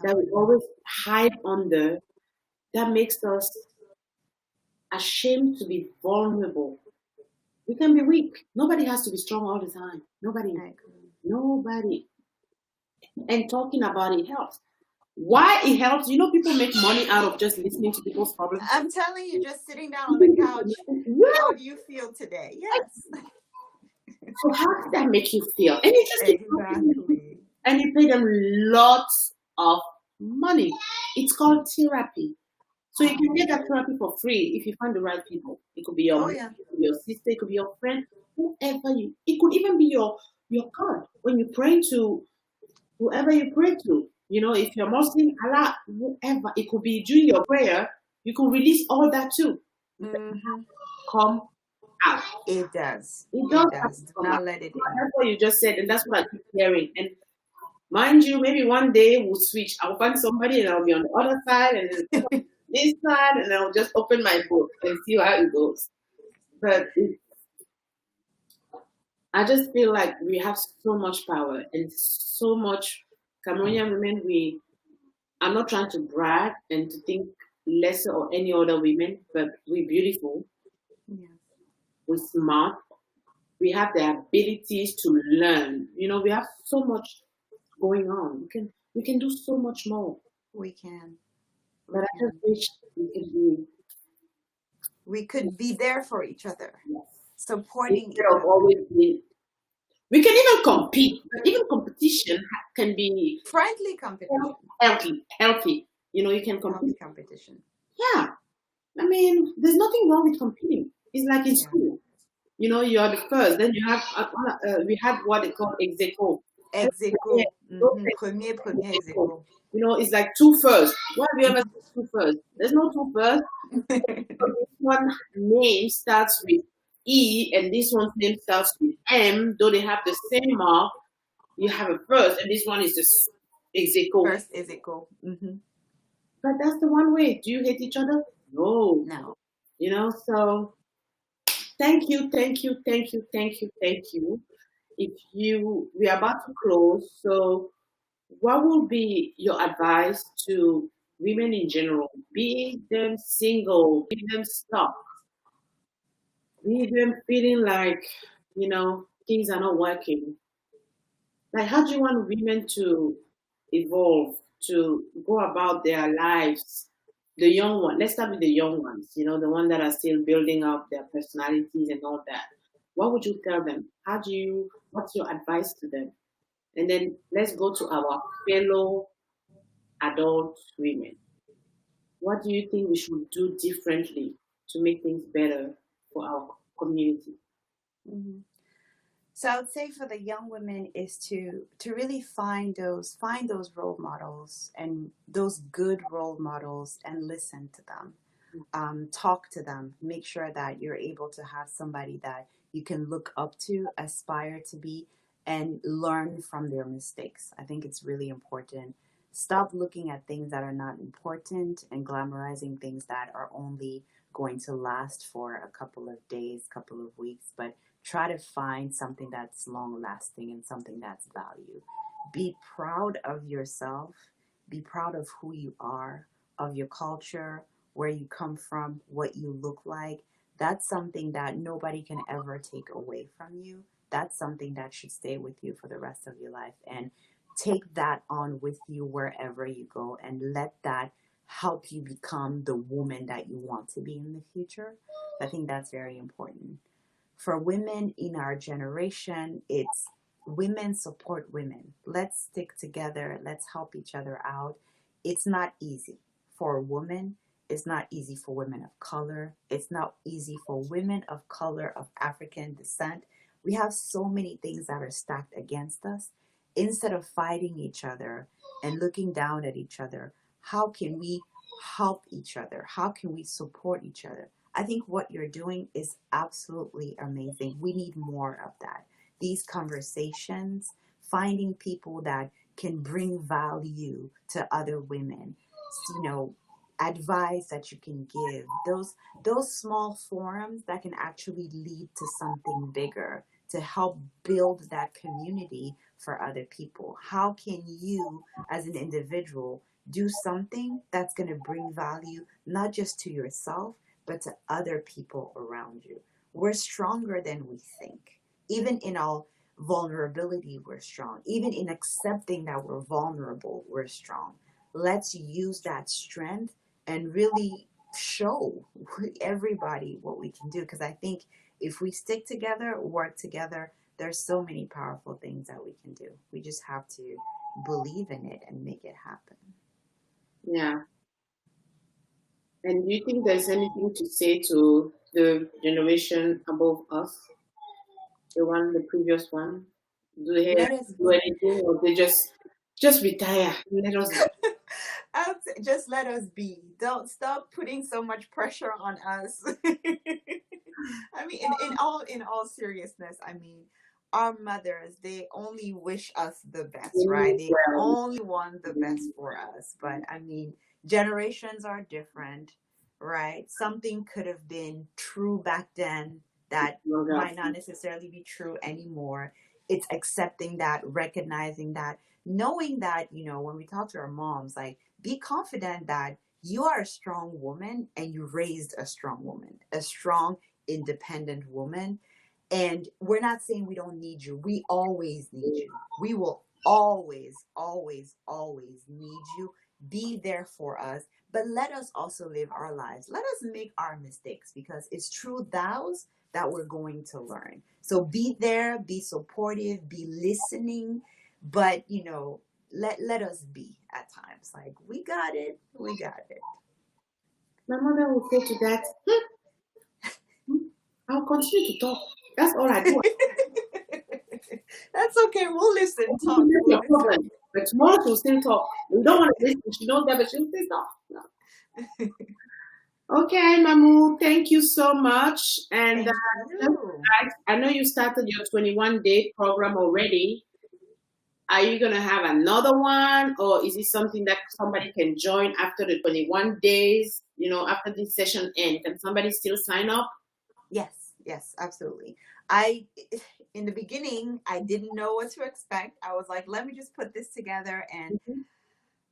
that we always hide under, that makes us ashamed to be vulnerable. We can be weak. Nobody has to be strong all the time. Nobody. Nobody. And talking about it helps. Why it helps? People make money out of just listening to people's problems. I'm telling you, just sitting down on the couch. How do you feel today? Yes. So how does that make you feel? And you just keep Exactly. and you pay them lots of money. It's called therapy. So you can get that therapy for free if you find the right people. It could be your mom, it could be your sister, it could be your friend, whoever you. It could even be your God when you pray to whoever you pray to. If you're Muslim, Allah, whoever, it could be during your prayer. You could release all that too. Come out. It does. It does. Do not let it in. That's what you just said, and that's what I keep hearing. And mind you, maybe one day we'll switch. I'll find somebody and I'll be on the other side and this side, and I'll just open my book and see how it goes. But I just feel like we have so much power and so much. Cameroonian women, I'm not trying to brag and to think lesser or any other women, but we're beautiful. Yeah. We're smart. We have the abilities to learn. We have so much going on. We can do so much more. We can. But We I just can. wish we could be, We could be there for each other, yes, supporting instead each of other. always being. We can even compete, but even competition can be Friendly competition. healthy. You can Healthy compete. competition. Yeah, I mean, there's nothing wrong with competing. It's like in Yeah. school. You are the first. Then you have we had what they call ex aequo. Ex Yeah, aequo. those Premier ex ex aequo. aequo. It's like two first. What have you ever seen two first? There's no two first. So this one name starts with E and this one's name starts with M, though they have the same mark. You have a first, and this one is just ex aequo. First ex aequo. But that's the one way. Do you hate each other? No. No. So thank you, thank you, thank you, thank you, thank you. We are about to close, so what would be your advice to women in general? Be them single, be them stuck, be them feeling like, things are not working. Like, how do you want women to evolve, to go about their lives? The young one, let's start with the young ones, the ones that are still building up their personalities and all that. What would you tell them? What's your advice to them? And then let's go to our fellow adult women. What do you think we should do differently to make things better for our community? hmm So I would say for the young women is to really find those role models and those good role models and listen to them. Talk to them. Make sure that you're able to have somebody that you can look up to, aspire to be, and learn from their mistakes. I think it's really important. Stop looking at things that are not important and glamorizing things that are only going to last for a couple of days, couple of weeks, but try to find something that's long lasting and something that's value. Be proud of yourself, be proud of who you are, of your culture, where you come from, what you look like. That's something that nobody can ever take away from you. That's something that should stay with you for the rest of your life. And take that on with you wherever you go and let that help you become the woman that you want to be in the future. I think that's very important. For women in our generation, it's women support women. Let's stick together. Let's help each other out. It's not easy for a woman. It's not easy for women of color. It's not easy for women of color of African descent. We have so many things that are stacked against us. Instead of fighting each other and looking down at each other, how can we help each other? How can we support each other? I think what you're doing is absolutely amazing. We need more of that. These conversations, finding people that can bring value to other women, you know, advice that you can give, those small forums that can actually lead to something bigger to help build that community for other people. How can you as an individual do something that's going to bring value not just to yourself but to other people around you? We're stronger than we think. Even in our vulnerability, we're strong. Even in accepting that we're vulnerable, we're strong. Let's use that strength and really show everybody what we can do. Because I think if we stick together, work together, there's so many powerful things that we can do. We just have to believe in it and make it happen. Yeah. And do you think there's anything to say to the generation above us, the previous one? Do they Let us do be. anything, or they just retire? Let us be. Just let us be. Don't stop putting so much pressure on us. I mean, in all seriousness, I mean, our mothers, they only wish us the best, right? They Well, only want the best for us. But I mean, generations are different, right? Something could have been true back then that no doubt. might not necessarily be true anymore. It's accepting that, recognizing that, knowing that, when we talk to our moms, like, be confident that you are a strong woman and you raised a strong woman, a strong, independent woman. And we're not saying we don't need you. We always need you. We will always, always, always need you. Be there for us, but let us also live our lives. Let us make our mistakes because it's through those that we're going to learn. So be there, be supportive, be listening, but let us be at times like we got it, we got it. My mother will say to that, I'll continue to talk. That's all I do. That's okay. We'll listen. Talk. That's We'll your problem. But tomorrow she'll still talk. We don't want to listen. She knows that, but she'll still talk. No. Okay, Mamou, thank you so much. And Thank you. I know you started your 21-day program already. Are you going to have another one, or is it something that somebody can join after the 21 days? After this session ends, can somebody still sign up? Yes, absolutely. In the beginning, I didn't know what to expect. I was like, let me just put this together, and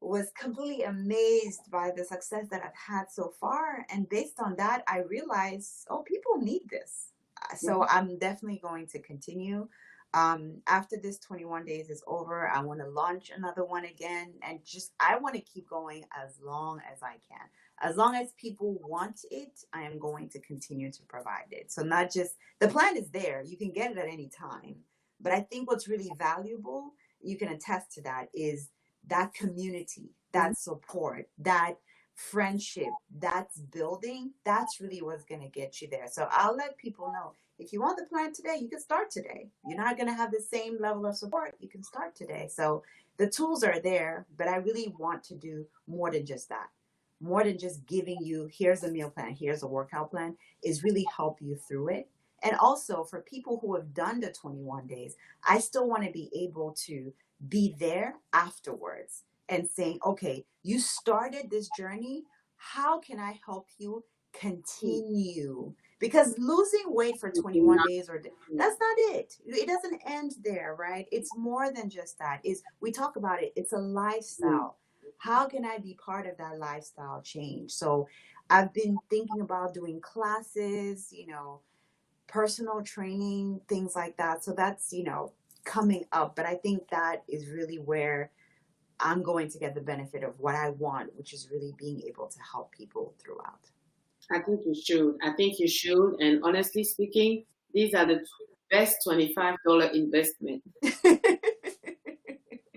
was completely amazed by the success that I've had so far. And based on that, I realized, oh, people need this. So I'm definitely going to continue. After this 21 days is over, I want to launch another one again. And I want to keep going as long as I can. As long as people want it, I am going to continue to provide it. So not just, the plan is there. You can get it at any time. But I think what's really valuable, you can attest to that, is that community, that support, that friendship, that's building. That's really what's going to get you there. So I'll let people know, if you want the plan today, you can start today. You're not going to have the same level of support. You can start today. So the tools are there, but I really want to do more than just that. More than just giving you, here's a meal plan, here's a workout plan, is really help you through it. And also for people who have done the 21 days, I still want to be able to be there afterwards and saying, okay, you started this journey. How can I help you continue? Because losing weight for 21 days, that's not it. It doesn't end there, right? It's more than just that. We talk about it. It's a lifestyle. How can I be part of that lifestyle change? So I've been thinking about doing classes, personal training, things like that. So that's, coming up. But I think that is really where I'm going to get the benefit of what I want, which is really being able to help people throughout. I think you should. And honestly speaking, these are the best $25 investment.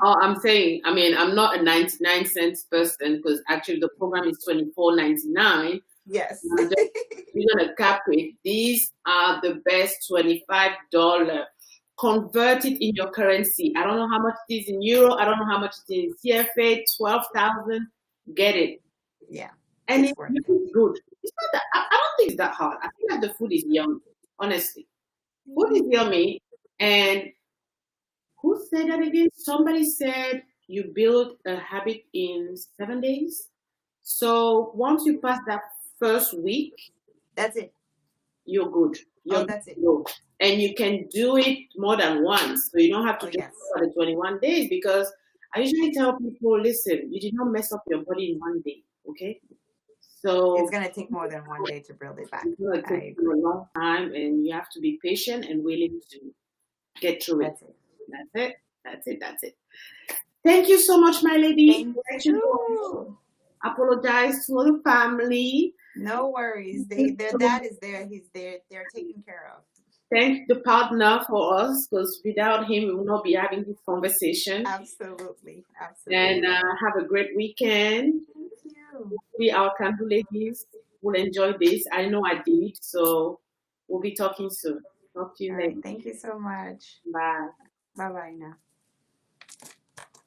Oh, I'm saying, I'm not a 99 cents person, because actually the program is $24.99. Yes. We're going to cap it. These are the best $25. Convert it in your currency. I don't know how much it is in euro. I don't know how much it is in CFA. 12,000. Get it. Yeah. And it's good. It's not that. I don't think it's that hard. I think that the food is yummy. Honestly, food is yummy. And who said that again? Somebody said you build a habit in 7 days. So once you pass that first week, that's it. You're good. That's it. And you can do it more than once. So you don't have to just for the 21 days, because I usually tell people, listen, you did not mess up your body in 1 day, okay? So it's going to take more than 1 day to build it back. It's going to take you a long time, and you have to be patient and willing to get through it. That's it. Thank you so much, my lady. Thank you. Apologize to the family. No worries. Their dad is there. He's there. They're taken care of. Thank the partner for us, because without him, we will not be having this conversation. Absolutely. And have a great weekend. Thank you. We, our Kandu ladies, will enjoy this. I know I did. So we'll be talking soon. Talk to you later. Thank you so much. Bye. Bye-bye now.